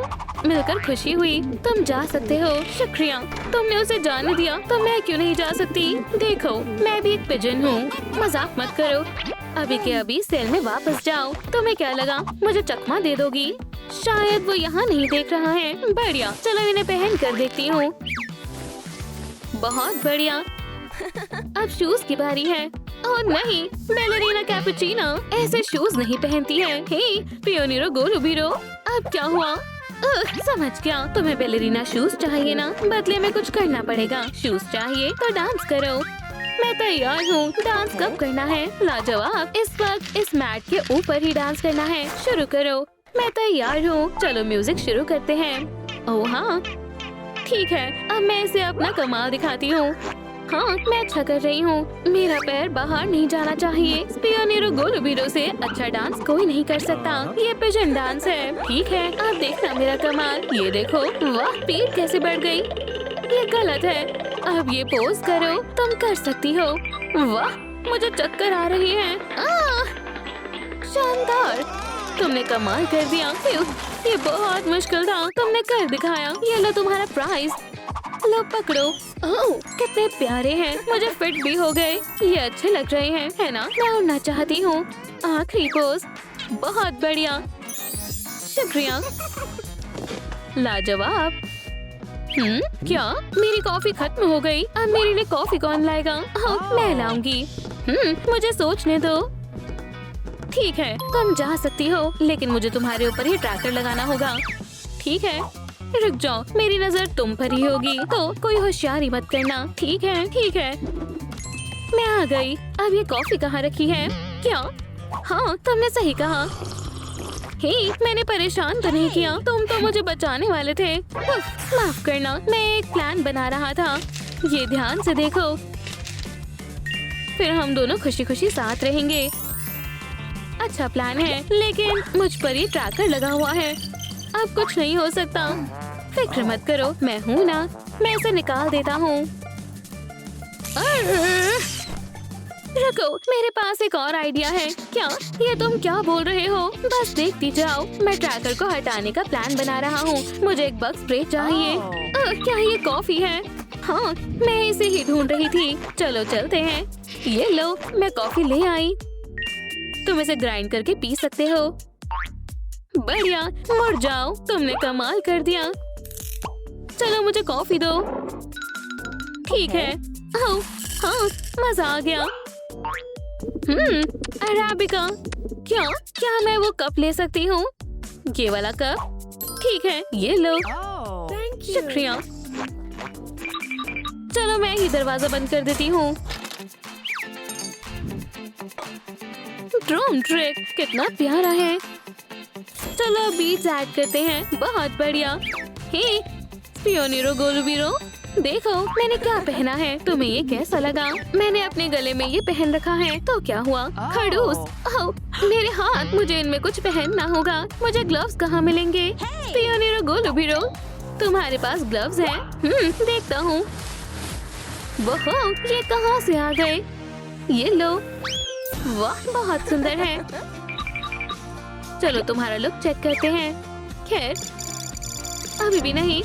Speaker 2: मिलकर खुशी हुई। तुम जा सकते हो। शुक्रिया, तुमने उसे जाने दिया तो मैं क्यों नहीं जा सकती? देखो, मैं भी एक पिजन हूँ। मजाक मत करो। अभी के अभी सेल में वापस जाओ। तुम्हें क्या लगा मुझे चकमा दे दोगी? शायद वो यहाँ नहीं देख रहा है। बढ़िया, चलो इन्हें पहन कर देखती हूँ। बहुत बढ़िया। अब शूज की बारी है। ओह नहीं, बैलेरिना कैपुचिनो ऐसे शूज नहीं पहनती है। हे पियोनिरो गोलूबिरो, अब क्या हुआ? समझ गया, तुम्हें बैलेरिना शूज चाहिए ना? बदले में कुछ करना पड़ेगा। शूज चाहिए तो डांस करो। मैं तैयार हूँ। डांस कब करना है? लाजवाब, इस वक्त इस मैट के ऊपर ही डांस करना है। शुरू करो। मैं तैयार हूँ। चलो म्यूजिक शुरू करते हैं। ओह हाँ ठीक है, अब मैं इसे अपना कमाल दिखाती हूँ। हाँ, मैं अच्छा कर रही हूँ। मेरा पैर बाहर नहीं जाना चाहिए। पियोनिरो गोलूबिरो से अच्छा डांस कोई नहीं कर सकता। ये पिजन डांस है। ठीक है, अब देखना मेरा कमाल। ये देखो, वाह पीठ कैसे बढ़ गई। ये गलत है। अब ये पोज करो। तुम कर सकती हो। वाह, मुझे चक्कर आ रही है। शानदार, तुमने कमाल कर दिया। ये बहुत मुश्किल था, तुमने कर दिखाया। ये लो तुम्हारा प्राइज। लो पकड़ो। ओह, कितने प्यारे हैं। मुझे फिट भी हो गए। ये अच्छे लग रहे हैं, है ना? मैं उड़ना चाहती हूँ। आखिरी पोज। बहुत बढ़िया, शुक्रिया। लाजवाब। क्या मेरी कॉफी खत्म हो गई? अब मेरे लिए कॉफी कौन लाएगा? मैं लाऊंगी। मुझे सोचने दो। ठीक है, तुम जा सकती हो, लेकिन मुझे तुम्हारे ऊपर ही ट्रैकर लगाना होगा। ठीक है, रुक जाओ, मेरी नजर तुम पर ही होगी, तो कोई होशियारी मत करना। ठीक है ठीक है, मैं आ गई। अब ये कॉफी कहाँ रखी है? क्या? हाँ, तुमने सही कहा। हे, मैंने परेशान तो नहीं किया। तुम तो मुझे बचाने वाले थे। माफ करना, मैं एक प्लान बना रहा था। ये ध्यान से देखो। फिर हम दोनों खुशी खुशी साथ रहेंगे। अच्छा प्लान है, लेकिन मुझ पर ही ट्रैकर लगा हुआ है। अब कुछ नहीं हो सकता। फिक्र मत करो, मैं हूँ ना। मैं इसे निकाल देता हूँ। रुको, मेरे पास एक और आइडिया है। क्या? ये तुम क्या बोल रहे हो? बस देखती जाओ। मैं ट्रैकर को हटाने का प्लान बना रहा हूँ। मुझे एक बग स्प्रे चाहिए। क्या ये कॉफी है? हाँ, मैं इसे ही ढूंढ रही थी। चलो चलते हैं। ये लो, मैं कॉफी ले आई। तुम इसे ग्राइंड करके पी सकते हो। बढ़िया, मुड़ जाओ, तुमने कमाल कर दिया। चलो मुझे कॉफी दो। ठीक है। ओह, हाँ, मजा आ गया। अराबिका। क्या? क्या मैं वो कप ले सकती हूँ? ये वाला कप? ठीक है, ये लो। शुक्रिया। चलो मैं ही दरवाजा बंद कर देती हूँ। ड्रोन ट्रिक कितना प्यारा है। चलो बीट्स ऐड करते हैं। बहुत बढ़िया। हे पियोनिरो गोलूबिरो, देखो मैंने क्या पहना है। तुम्हें ये कैसा लगा? मैंने अपने गले में ये पहन रखा है। तो क्या हुआ? खड़ूस। ओह, मेरे हाथ, मुझे इनमें कुछ पहनना होगा। मुझे ग्लव्स कहाँ मिलेंगे? पियोनिरो गोलूबिरो, तुम्हारे पास ग्लव्स हैं? देखता हूँ। वो ये कहाँ से आ गए? ये लो। वाह, बहुत सुंदर है। चलो तुम्हारा लुक चेक करते हैं। खैर, अभी भी नहीं।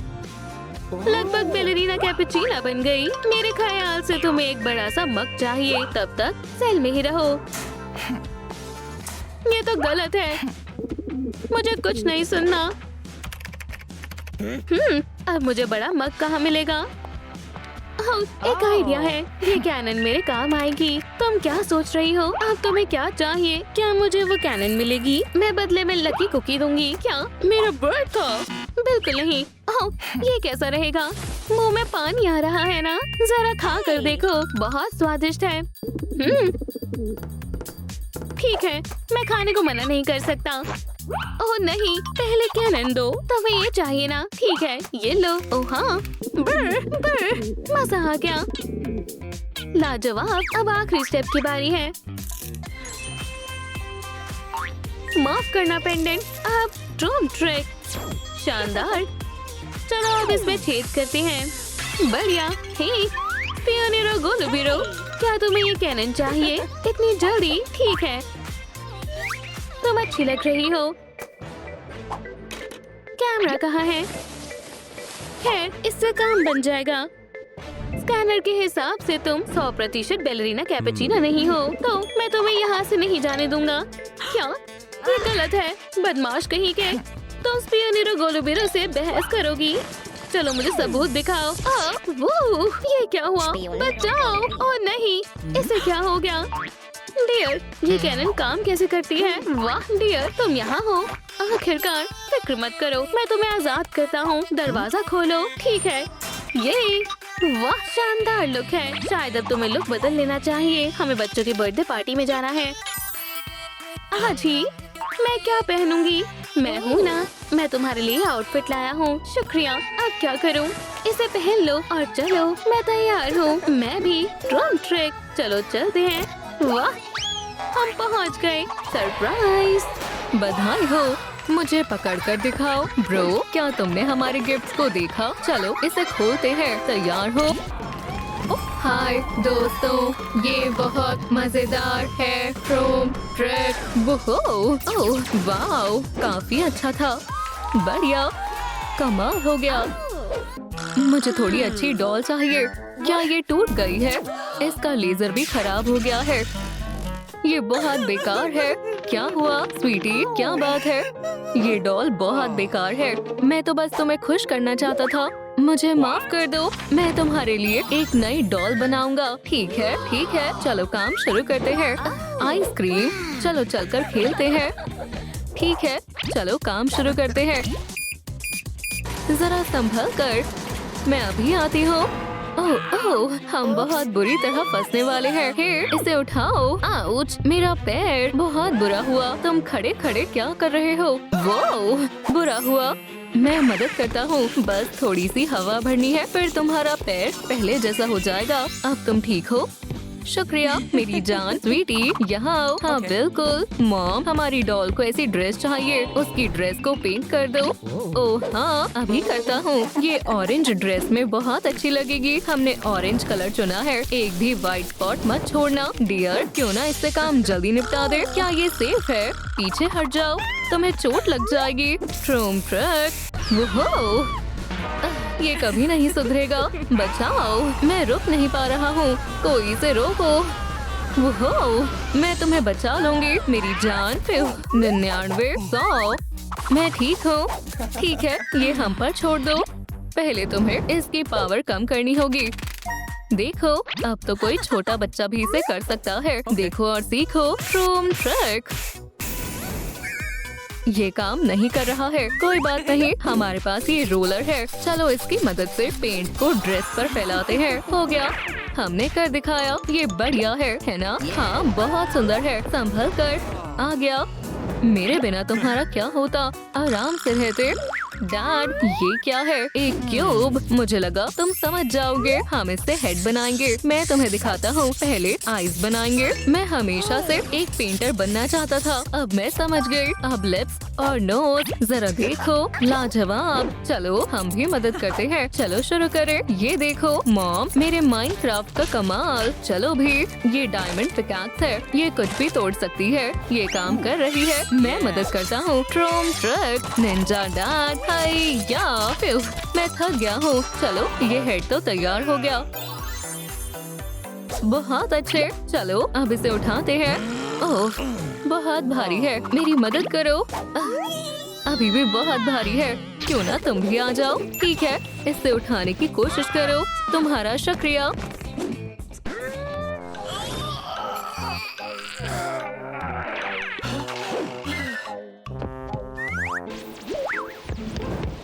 Speaker 2: लगभग बैलेरिना कैपुचिना बन गई। मेरे ख्याल से तुम्हें एक बड़ा सा मग चाहिए। तब तक सेल में ही रहो। ये तो गलत है। मुझे कुछ नहीं सुनना। अब मुझे बड़ा मग कहाँ मिलेगा? ओह, एक आइडिया है। ये कैनन मेरे काम आएगी। तुम क्या सोच रही हो? अब तुम्हें क्या चाहिए? क्या मुझे वो कैनन मिलेगी? मैं बदले में लकी कुकी दूंगी। क्या मेरा बर्ड था? बिल्कुल नहीं। ओह, ये कैसा रहेगा? मुंह में पानी आ रहा है ना? जरा खा कर देखो, बहुत स्वादिष्ट है। ठीक है, मैं खाने को मना नहीं कर सकता। ओह नहीं, पहले कैनन दो। तुम्हें ये चाहिए ना? ठीक है, ये लो। ओह हाँ, मजा आ गया। लाजवाब। अब आखिरी स्टेप की बारी है। माफ करना पेंडेंट। अब ड्रोन ट्रिक। शानदार। चलो अब इसमें छेद करते हैं। बढ़िया। हे पियोनेरो गोलुबिरो, क्या तुम्हें ये कैनन चाहिए? इतनी जल्दी? ठीक है, तुम अच्छी लग रही हो। कैमरा कहाँ है? इससे काम बन जाएगा। स्कैनर के हिसाब से तुम 100% बैलेरिना कैपुचिना नहीं हो, तो मैं तुम्हें यहाँ से नहीं जाने दूंगा। क्या? ये गलत है। बदमाश कहीं के। तुम पियोनेरो गोलुबिरो से बहस करोगी? चलो मुझे सबूत दिखाओ। वो ये क्या हुआ? बचाओ। ओह नहीं, इसे क्या हो गया? डियर, ये कैनन काम कैसे करती है? वाह डियर, तुम यहाँ हो। आखिरकार। फिक्र मत करो, मैं तुम्हें आजाद करता हूँ। दरवाजा खोलो। ठीक है। ये वाह, शानदार लुक है। शायद अब तुम्हें लुक बदल लेना चाहिए। हमें बच्चों की बर्थडे पार्टी में जाना है आज ही। मैं क्या पहनूंगी? मैं हूँ ना, मैं तुम्हारे लिए आउटफिट लाया हूँ। शुक्रिया। अब क्या करूँ? इसे पहन लो और चलो। मैं तैयार हूँ। मैं भी। Drone trick. चलो चलते हैं। वाह, हम पहुँच गए। सरप्राइज।
Speaker 1: बधाई हो। मुझे पकड़ कर दिखाओ। ब्रो, क्या तुमने हमारे गिफ्ट्स को देखा? चलो इसे खोलते हैं। तैयार हो? हाय दोस्तों, ये बहुत मजेदार है। Drone trick. ओह वाओ, काफी अच्छा था। बढ़िया, कमाल हो गया। मुझे थोड़ी अच्छी डॉल चाहिए। क्या ये टूट गई है? इसका लेजर भी खराब हो गया है। ये बहुत बेकार है। क्या हुआ स्वीटी? क्या बात है? ये डॉल बहुत बेकार है। मैं तो बस तुम्हें खुश करना चाहता था। मुझे माफ कर दो। मैं तुम्हारे लिए एक नई डॉल बनाऊंगा। ठीक है, चलो काम शुरू करते हैं। आइसक्रीम। चलो चलकर खेलते हैं। ठीक है, चलो काम शुरू करते हैं। जरा संभल कर, मैं अभी आती हूँ। ओह, हम बहुत बुरी तरह फंसने वाले हैं। इसे उठाओ। आउच, मेरा पैर। बहुत बुरा हुआ। तुम खड़े खड़े क्या कर रहे हो? वो बुरा हुआ। मैं मदद करता हूँ। बस थोड़ी सी हवा भरनी है, फिर तुम्हारा पैर पहले जैसा हो जाएगा। अब तुम ठीक हो? शुक्रिया मेरी जान। स्वीटी, यहाँ आओ। हाँ बिल्कुल। मॉम, हमारी डॉल को ऐसी ड्रेस चाहिए। उसकी ड्रेस को पेंट कर दो। ओह हाँ, अभी करता हूँ। ये ऑरेंज ड्रेस में बहुत अच्छी लगेगी। हमने ऑरेंज कलर चुना है। एक भी व्हाइट स्पॉट मत छोड़ना। डियर, क्यों ना इससे काम जल्दी निपटा दे? क्या ये सेफ है? पीछे हट जाओ, तुम्हें चोट लग जाएगी। Drone trick. वो ये कभी नहीं सुधरेगा। बचाओ, मैं रुक नहीं पा रहा हूँ। कोई इसे रोको। वो मैं तुम्हें बचा लूंगी मेरी जान। 99, 100। मैं ठीक हूँ। ठीक है, ये हम पर छोड़ दो। पहले तुम्हें इसकी पावर कम करनी होगी। देखो, अब तो कोई छोटा बच्चा भी इसे कर सकता है। देखो और सीखो। Drone trick. ये काम नहीं कर रहा है। कोई बात नहीं, हमारे पास ये रोलर है। चलो इसकी मदद से पेंट को ड्रेस पर फैलाते हैं। हो गया, हमने कर दिखाया। ये बढ़िया है ना? हाँ, बहुत सुंदर है। संभल कर। आ गया। मेरे बिना तुम्हारा क्या होता? आराम से रहते। डैड, ये क्या है? एक क्यूब। मुझे लगा तुम समझ जाओगे। हम इससे हेड बनाएंगे। मैं तुम्हें दिखाता हूँ। पहले आईज बनाएंगे। मैं हमेशा से एक पेंटर बनना चाहता था। अब मैं समझ गई। अब लिप्स और नोज। जरा देखो, लाजवाब। चलो हम भी मदद करते हैं। चलो शुरू करें। ये देखो मॉम, मेरे माइनक्राफ्ट का कमाल। चलो भी। ये डायमंड पिकैक्स है। ये कुछ भी तोड़ सकती है। ये काम कर रही है। मैं मदद करता हूँ। Drone trick. निंजा डैड, हाय या फिर मैं थक गया हूँ। चलो ये हेड तो तैयार हो गया। बहुत अच्छे, चलो अब इसे उठाते हैं। ओह बहुत भारी है, मेरी मदद करो। अभी भी बहुत भारी है, क्यों ना तुम भी आ जाओ। ठीक है, इसे उठाने की कोशिश करो। तुम्हारा शुक्रिया।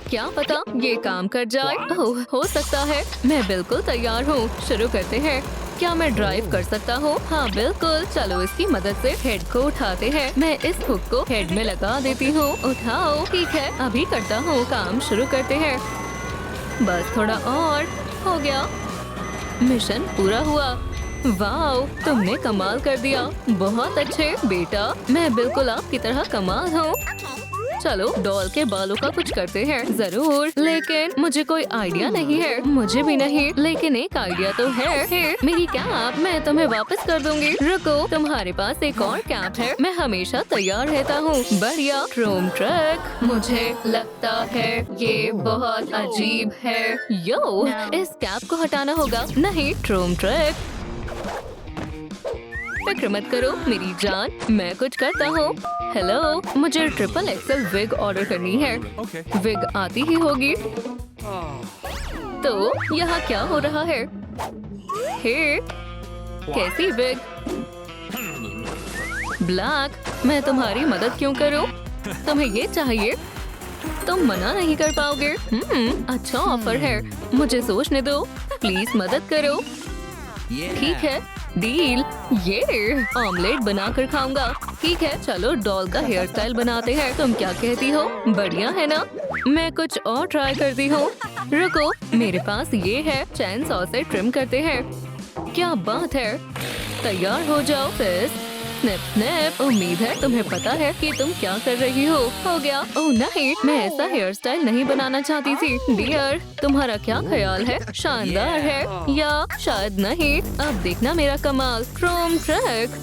Speaker 1: क्या पता ये काम कर जाए। ओह हो सकता है। मैं बिल्कुल तैयार हूँ, शुरू करते हैं। क्या मैं ड्राइव कर सकता हूँ? हाँ बिल्कुल, चलो इसकी मदद से हेड को उठाते हैं। मैं इस हुक को हेड में लगा देती हूँ। उठाओ। ठीक है, अभी करता हूँ। काम शुरू करते हैं। बस थोड़ा और, हो गया। मिशन पूरा हुआ। वाओ, तुमने कमाल कर दिया। बहुत अच्छे बेटा, मैं बिल्कुल आपकी तरह कमाल हूँ। चलो डॉल के बालों का कुछ करते हैं। जरूर, लेकिन मुझे कोई आइडिया नहीं है। मुझे भी नहीं, लेकिन एक आइडिया तो है। मेरी कैप मैं तुम्हें वापस कर दूंगी। रुको, तुम्हारे पास एक और कैप है। मैं हमेशा तैयार रहता हूँ। बढ़िया। ट्रूम ट्रक, मुझे लगता है ये बहुत अजीब है। यो, इस कैप को हटाना होगा। नहीं ट्रूम ट्रक, फिक्र मत करो मेरी जान, मैं कुछ करता हूँ। हेलो, मुझे ट्रिपल एक्सल विग ऑर्डर करनी है। विग आती ही होगी। तो यहाँ क्या हो रहा है? हे, कैसी विग? ब्लैक, मैं तुम्हारी मदद क्यों करूँ? तुम्हें ये चाहिए, तुम मना नहीं कर पाओगे। अच्छा ऑफर है, मुझे सोचने दो। प्लीज मदद करो। ठीक है, डील। ये ऑमलेट बनाकर खाऊंगा। ठीक है, चलो डॉल का हेयर स्टाइल बनाते हैं। तुम क्या कहती हो? बढ़िया है ना? मैं कुछ और ट्राई करती हूँ। रुको, मेरे पास ये है। चैन सॉ से ट्रिम करते हैं। क्या बात है, तैयार हो जाओ सिस। Snip snip. उम्मीद है तुम्हें पता है कि तुम क्या कर रही हो। हो गया। ओह नहीं, मैं ऐसा हेयर स्टाइल नहीं बनाना चाहती थी। डियर, तुम्हारा क्या ख्याल है? शानदार है या शायद नहीं। अब देखना मेरा कमाल। ट्रूम ट्रक,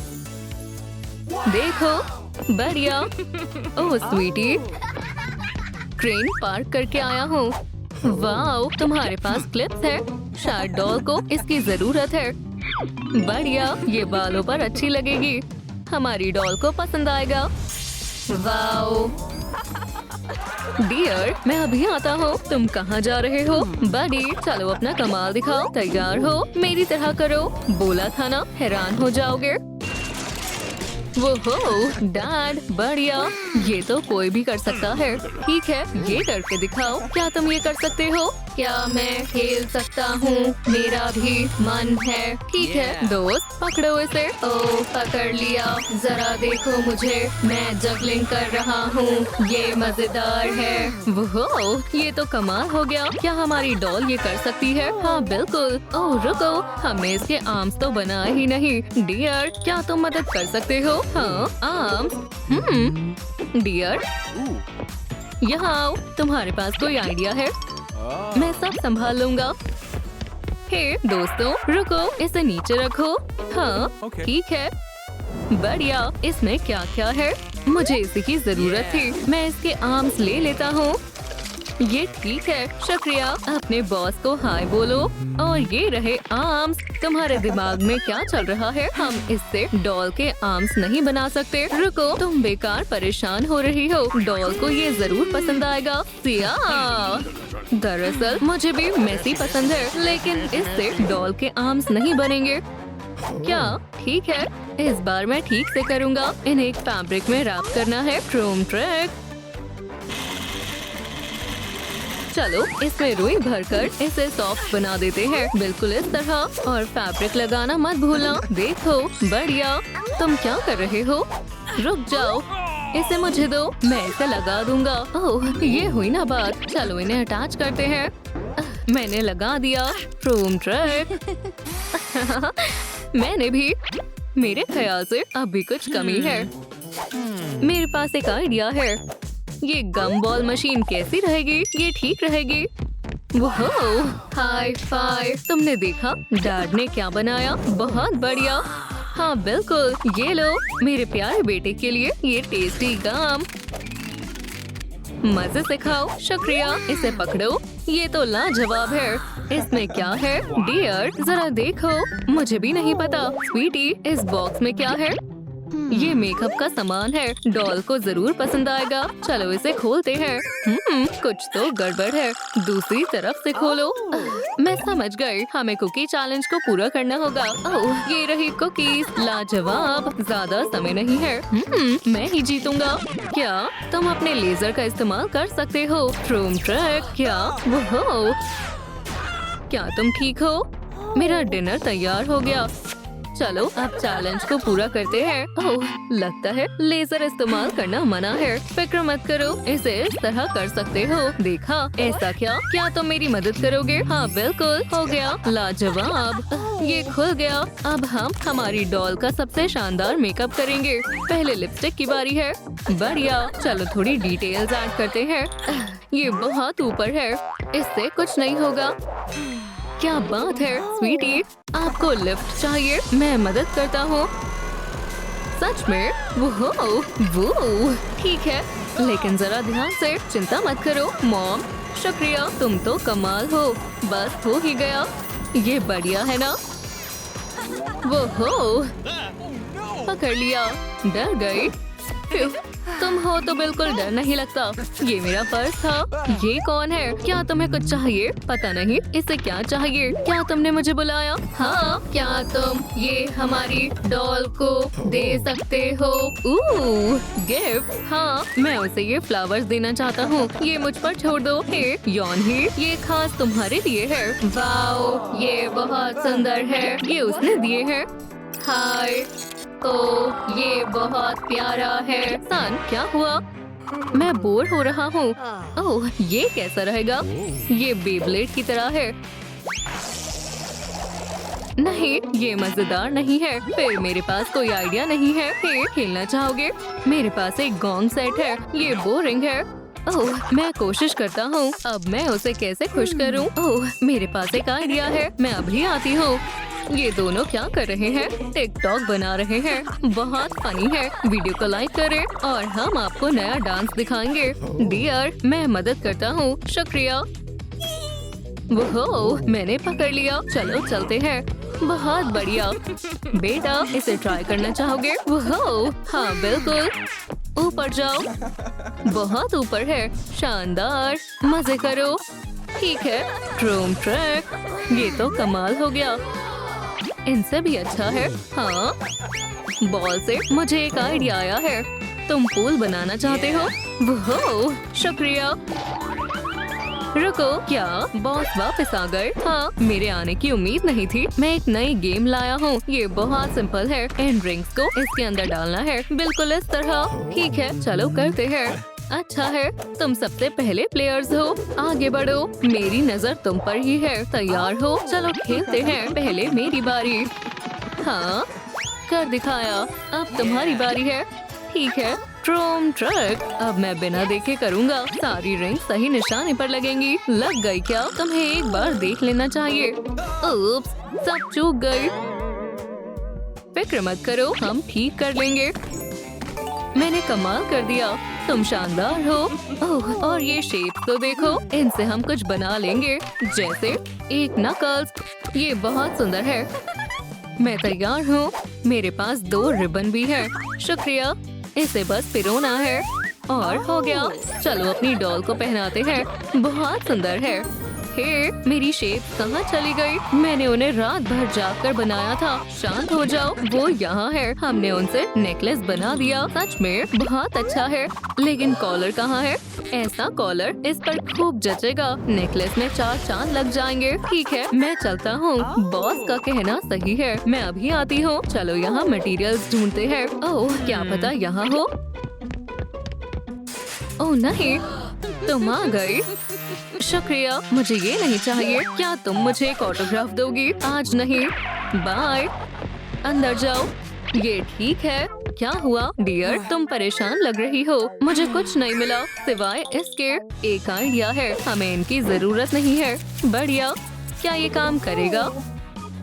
Speaker 1: देखो, बढ़िया। ओह स्वीटी, क्रेन पार्क करके आया हूँ। वाओ, तुम्हारे पास क्लिप्स है। शायद डॉल को इसकी जरूरत है। बढ़िया, ये बालों पर अच्छी लगेगी। हमारी डॉल को पसंद आएगा। वाओ डियर, मैं अभी आता हूँ। तुम कहाँ जा रहे हो? बडी, चलो अपना कमाल दिखाओ। तैयार हो? मेरी तरह करो। बोला था ना, हैरान हो जाओगे। वो हो डैड, बढ़िया। ये तो कोई भी कर सकता है। ठीक है, ये करके दिखाओ। क्या तुम ये कर सकते हो? क्या मैं खेल सकता हूँ? मेरा भी मन है। ठीक है दोस्त, पकड़ो इसे। ओ पकड़ लिया। जरा देखो मुझे, मैं जगलिंग कर रहा हूँ। ये मजेदार है। वो ये तो कमाल हो गया। क्या हमारी डॉल ये कर सकती है? हाँ बिल्कुल। ओह रुको, हमने इसके आर्म्स तो बनाए ही नहीं। डियर, क्या तुम मदद कर सकते हो? हाँ आर्म्स। डियर यहाँ आओ, तुम्हारे पास कोई आइडिया है? मैं सब संभाल लूंगा। हे दोस्तों, रुको, इसे नीचे रखो। हाँ ठीक है, बढ़िया। इसमें क्या क्या है? मुझे इसी की जरूरत थी। मैं इसके आर्म्स ले लेता हूँ। ये ठीक है, शुक्रिया। अपने बॉस को हाय बोलो। और ये रहे आर्म्स। तुम्हारे दिमाग में क्या चल रहा है? हम इससे डॉल के आर्म्स नहीं बना सकते। रुको, तुम बेकार परेशान हो रही हो। डॉल को ये जरूर पसंद आएगा। सिया, दरअसल मुझे भी मेसी पसंद है, लेकिन इससे डॉल के आर्म्स नहीं बनेंगे। क्या? ठीक है, इस बार मैं ठीक से करूँगा। इन्हें एक फैब्रिक में रैप करना है। ट्रूम ट्रक, चलो इसमें रुई भरकर इसे सॉफ्ट बना देते हैं, बिल्कुल इस तरह। और फैब्रिक लगाना मत भूलना। देखो, बढ़िया। तुम क्या कर रहे हो? रुक जाओ, इसे मुझे दो, मैं इसे लगा दूंगा। ओह, ये हुई ना बात। चलो इन्हें अटैच करते हैं। मैंने लगा दिया। ट्रूम ट्रक। मैंने भी। मेरे ख्याल से अब भी कुछ कमी है। मेरे पास एक आइडिया है। ये गम बॉल मशीन कैसी रहेगी? ये ठीक रहेगी। वोहो, हाई फाइव। तुमने देखा डैड ने क्या बनाया? बहुत बढ़िया। हाँ बिल्कुल, ये लो मेरे प्यारे बेटे के लिए ये टेस्टी गम। मजे से खाओ। शुक्रिया, इसे पकड़ो। ये तो लाजवाब है। इसमें क्या है? डियर, जरा देखो। मुझे भी नहीं पता। स्वीटी, इस बॉक्स में क्या है? ये मेकअप का सामान है। डॉल को जरूर पसंद आएगा। चलो इसे खोलते हैं। कुछ तो गड़बड़ है। दूसरी तरफ से खोलो। मैं समझ गई। हमें कुकी चैलेंज को पूरा करना होगा। ओह, ये रही कुकीज। लाजवाब। ज्यादा समय नहीं है। मैं ही जीतूंगा। क्या तुम अपने लेजर का इस्तेमाल कर सकते हो? Room track. क्या वो? क्या तुम ठीक हो? मेरा डिनर तैयार हो गया। चलो अब चैलेंज को पूरा करते हैं। ओह, लगता है लेजर इस्तेमाल करना मना है। फिक्र मत करो, इसे इस तरह कर सकते हो। देखा? ऐसा क्या तुम मेरी मदद करोगे? हाँ बिल्कुल, हो गया। लाजवाब। ये खुल गया। अब हम हमारी डॉल का सबसे शानदार मेकअप करेंगे। पहले लिपस्टिक की बारी है। बढ़िया। चलो थोड़ी डिटेल्स ऐड करते हैं। ये बहुत ऊपर है, इससे कुछ नहीं होगा। क्या बात है स्वीटी, आपको लिफ्ट चाहिए? मैं मदद करता हूँ। सच में? वो ठीक है, लेकिन जरा ध्यान से। चिंता मत करो मॉम। शुक्रिया, तुम तो कमाल हो। बस हो ही गया। ये बढ़िया है ना? वो पकड़ लिया। डर गई? तुम हो तो बिल्कुल डर नहीं लगता। ये मेरा पर्स था। ये कौन है? क्या तुम्हें कुछ चाहिए? पता नहीं इसे क्या चाहिए। क्या तुमने मुझे बुलाया? हाँ, क्या तुम ये हमारी डॉल को दे सकते हो? गिफ्ट। हाँ, मैं उसे ये फ्लावर्स देना चाहता हूँ। ये मुझ पर छोड़ दो। हे यौन ही, ये खास तुम्हारे लिए है। वाओ, ये बहुत सुंदर है। ये उसने दिए हैं। हाय, तो ये बहुत प्यारा है। सन, क्या हुआ? मैं बोर हो रहा हूँ। ओह, ये कैसा रहेगा? ये बेब्लेड की तरह है। नहीं, ये मजेदार नहीं है। फिर मेरे पास कोई आइडिया नहीं है। हे, खेलना चाहोगे? मेरे पास एक गोंग सेट है। ये बोरिंग है। ओह, मैं कोशिश करता हूँ। अब मैं उसे कैसे खुश करूँ? ओह, मेरे पास एक आइडिया है। मैं अभी आती हूँ। ये दोनों क्या कर रहे हैं? टिकटॉक बना रहे हैं। बहुत फनी है। वीडियो को लाइक करें और हम आपको नया डांस दिखाएंगे। डियर, मैं मदद करता हूँ। शुक्रिया। वो मैंने पकड़ लिया। चलो चलते हैं। बहुत बढ़िया। बेटा, इसे ट्राई करना चाहोगे? वो हाँ बिल्कुल। ऊपर जाओ। बहुत ऊपर है। शानदार। मजे करो। ठीक है। Room track. ये तो कमाल हो गया। इनसे भी अच्छा है। हाँ, बॉल से मुझे एक आइडिया आया है। तुम पूल बनाना चाहते हो? वो शुक्रिया। रुको, क्या बॉस वापस आ गए? हाँ, मेरे आने की उम्मीद नहीं थी। मैं एक नई गेम लाया हूँ। ये बहुत सिंपल है। इन ड्रिंक्स को इसके अंदर डालना है, बिल्कुल इस तरह। ठीक है, चलो करते हैं। अच्छा है, तुम सबसे पहले प्लेयर्स हो। आगे बढ़ो। मेरी नजर तुम पर ही है। तैयार हो? चलो खेलते हैं। पहले मेरी बारी। हाँ, कर दिखाया। अब तुम्हारी बारी है। ठीक है। ट्रूम ट्रक। अब मैं बिना देखे करूँगा। सारी रिंग सही निशाने पर लगेंगी। लग गई क्या? तुम्हें एक बार देख लेना चाहिए। उप्स, सब चूक गई। फिक्र मत करो, हम ठीक कर लेंगे। मैंने कमाल कर दिया। तुम शानदार हो। ओह, और ये शेप तो देखो। इनसे हम कुछ बना लेंगे, जैसे एक नकल्स। ये बहुत सुंदर है। मैं तैयार हूँ। मेरे पास 2 रिबन भी है। शुक्रिया। इसे बस पिरोना है और हो गया। चलो अपनी डॉल को पहनाते हैं। बहुत सुंदर है। हे, मेरी शेप कहाँ चली गई? मैंने उन्हें रात भर जागकर बनाया था। शांत हो जाओ। वो यहाँ है। हमने उनसे नेकलेस बना दिया। सच में बहुत अच्छा है। लेकिन कॉलर कहाँ है? ऐसा कॉलर इस पर खूब जचेगा। नेकलेस में 4 चांद लग जाएंगे। ठीक है, मैं चलता हूँ। बॉस का कहना सही है। मैं अभी आती हूँ। चलो यहाँ मटेरियल्स ढूंढते हैं। ओह, क्या पता यहाँ हो। ओह नहीं, तुम आ गई। शुक्रिया। मुझे ये नहीं चाहिए। क्या तुम मुझे एक ऑटोग्राफ दोगी? आज नहीं। बाय। अंदर जाओ। ये ठीक है। क्या हुआ डियर? तुम परेशान लग रही हो। मुझे कुछ नहीं मिला सिवाय इसके। एक आइडिया है। हमें इनकी जरूरत नहीं है। बढ़िया। क्या ये काम करेगा?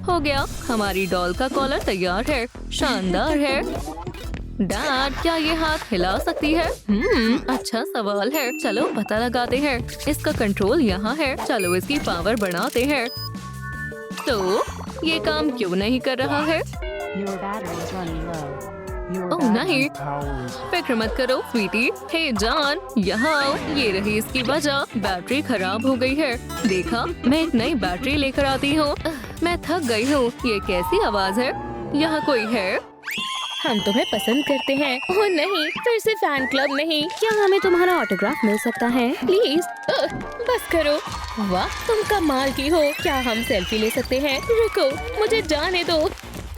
Speaker 1: हो गया। हमारी डॉल का कॉलर तैयार है। शानदार है। डैड, क्या ये हाथ हिला सकती है? अच्छा सवाल है। चलो पता लगाते हैं। इसका कंट्रोल यहाँ है। चलो इसकी पावर बढ़ाते हैं। तो ये काम क्यों नहीं कर रहा है? ओह नहीं, फिक्र मत करो स्वीटी। हे जॉन, यहाँ आओ। ये रही इसकी वजह। बैटरी खराब हो गई है। देखा, मैं एक नई बैटरी लेकर आती हूँ। मैं थक गई हूँ। ये कैसी आवाज है? यहाँ कोई है?
Speaker 2: हम तुम्हें पसंद करते हैं। ओह नहीं, फिर से फैन क्लब नहीं। क्या हमें तुम्हारा ऑटोग्राफ मिल सकता है प्लीज? बस करो। वाह, तुम कमाल की हो। क्या हम सेल्फी ले सकते हैं? रुको, मुझे जाने दो,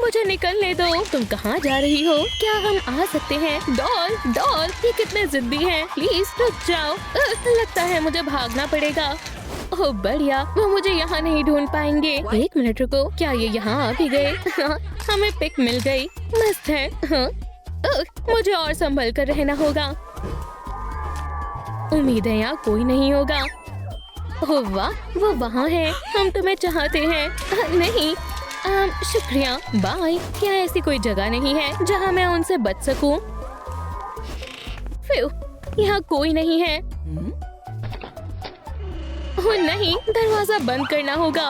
Speaker 2: मुझे निकलने दो। तुम कहाँ जा रही हो? क्या हम आ सकते हैं? डॉल, डॉल, ये कितने जिद्दी हैं। प्लीज रुक जाओ। लगता है मुझे भागना पड़ेगा। ओह बढ़िया, वो मुझे यहाँ नहीं ढूंढ पाएंगे। एक मिनट रुको, क्या ये यहाँ आ भी गए? हमें पिक मिल गई। मस्त है। मुझे और संभल कर रहना होगा। उम्मीद है यहाँ कोई नहीं होगा। ओह वाह, वो वहाँ है। हम तुम्हें चाहते हैं। नहीं, शुक्रिया, बाय। क्या ऐसी कोई जगह नहीं है जहाँ मैं उनसे बच सकूं? यहाँ कोई नहीं है। ओह नहीं, दरवाजा बंद करना होगा।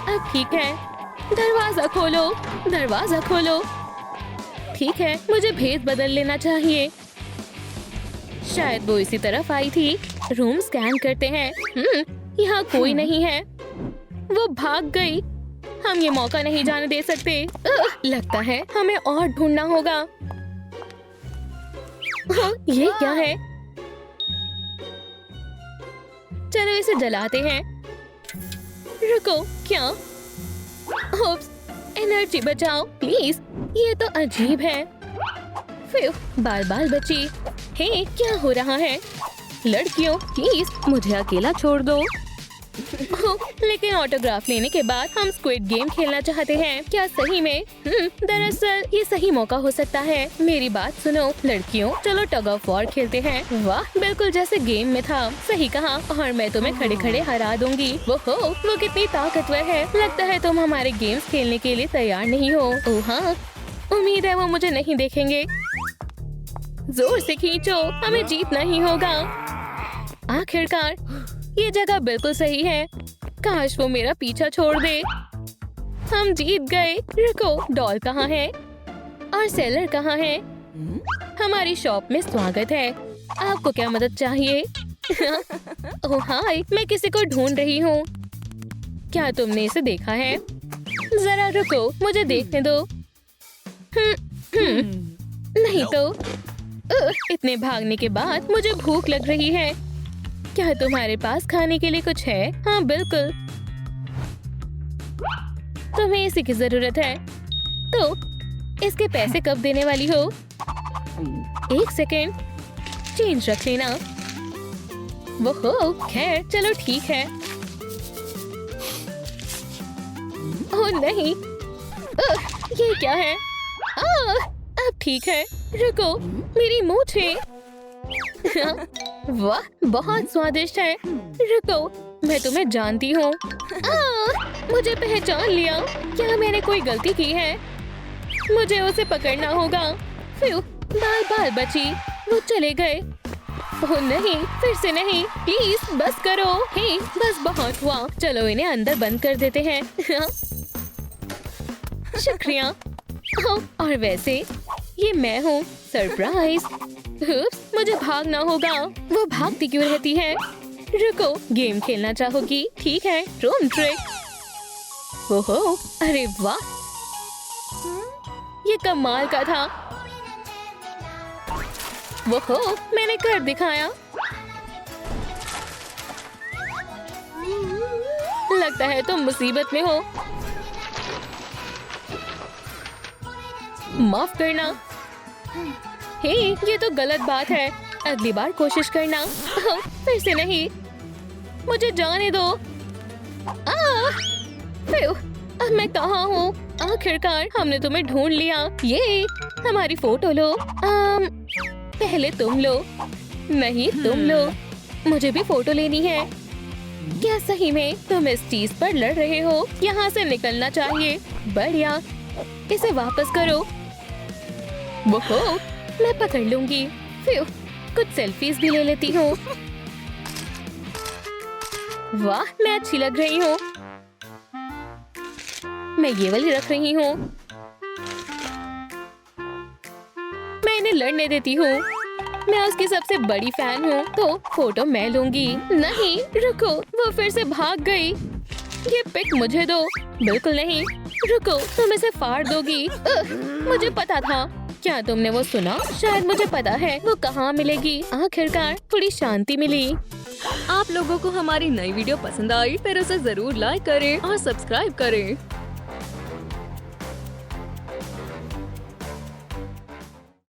Speaker 2: अब ठीक है, दरवाजा खोलो, दरवाजा खोलो। ठीक है, मुझे भेद बदल लेना चाहिए। शायद वो इसी तरफ आई थी। रूम स्कैन करते हैं। यहाँ कोई नहीं है। वो भाग गई। हम ये मौका नहीं जाने दे सकते। लगता है हमें और ढूंढना होगा। ये क्या है? चलो इसे जलाते हैं। रुको, क्या? ओप्स, एनर्जी बचाओ प्लीज। ये तो अजीब है। बाल बाल बची। हे, क्या हो रहा है? लड़कियों प्लीज मुझे अकेला छोड़ दो। लेकिन ऑटोग्राफ लेने के बाद हम स्क्विड गेम खेलना चाहते हैं। क्या सही में? दरअसल ये सही मौका हो सकता है। मेरी बात सुनो लड़कियों, चलो टग ऑफ वॉर खेलते हैं। वाह, बिल्कुल जैसे गेम में था। सही कहा। और मैं तुम्हें खड़े खड़े हरा दूंगी। वो कितनी ताकतवर है। लगता है तुम हमारे गेम्स खेलने के लिए तैयार नहीं हो। ओह हाँ, उम्मीद है वो मुझे नहीं देखेंगे। जोर से खींचो, हमें जीतना ही होगा। आखिरकार ये जगह बिल्कुल सही है। काश वो मेरा पीछा छोड़ दे। हम जीत गए। रुको, डॉल कहाँ है? और सेलर कहाँ है? हमारी शॉप में स्वागत है। आपको क्या मदद चाहिए? ओह हाय, मैं किसी को ढूंढ रही हूँ। क्या तुमने इसे देखा है? जरा रुको, मुझे देखने दो। नहीं तो। इतने भागने के बाद मुझे भूख लग रही है। क्या तुम्हारे पास खाने के लिए कुछ है? हाँ बिल्कुल। तुम्हें इसी की जरूरत है। तो इसके पैसे कब देने वाली हो? 1 सेकेंड, चेंज रख लेना। वो खैर, चलो ठीक है। ओह नहीं, ये क्या है? अब ठीक है। रुको, मेरी मूंछें। वाह, बहुत स्वादिष्ट है। रुको, मैं तुम्हें जानती हूँ। मुझे पहचान लिया। क्या मैंने कोई गलती की है? मुझे उसे पकड़ना होगा। बाल बाल बची। वो चले गए। ओह नहीं, फिर से नहीं। प्लीज बस करो। हे, बस बहुत हुआ। चलो इन्हें अंदर बंद कर देते हैं। शुक्रिया। और वैसे ये मैं हूँ। सरप्राइज। मुझे भागना होगा। वो भागती क्यों रहती है? रुको, गेम खेलना चाहोगी? ठीक है, रूम ट्रिक। ओहो, अरे वाह, ये कमाल का था। वो मैंने कर दिखाया। लगता है तुम मुसीबत में हो। माफ करना। हे, ये तो गलत बात है। अगली बार कोशिश करना। फिर से नहीं। मुझे जाने दो। अब मैं कहाँ हूँ? आखिरकार हमने तुम्हें ढूंढ लिया। ये हमारी फोटो लो। पहले तुम लो। नहीं, तुम लो। मुझे भी फोटो लेनी है। क्या सही में तुम इस चीज पर लड़ रहे हो? यहाँ से निकलना चाहिए। बढ़िया, इसे वापस करो। वो मैं पकड़ लूंगी। फिर कुछ सेल्फीज भी ले लेती हूँ। वाह, मैं अच्छी लग रही हूँ। मैं ये वाली रख रही हूँ। मैं इन्हें लड़ने देती हूँ। मैं उसकी सबसे बड़ी फैन हूँ, तो फोटो मैं लूंगी। नहीं रुको, वो फिर से भाग गई। ये पिक मुझे दो। बिल्कुल नहीं, रुको, तुम इसे फाड़ दोगी। मुझे पता था। क्या तुमने वो सुना? शायद मुझे पता है वो कहाँ मिलेगी। आखिरकार थोड़ी शांति मिली।
Speaker 1: आप लोगों को हमारी नई वीडियो पसंद आई फिर उसे जरूर लाइक करें और सब्सक्राइब करें।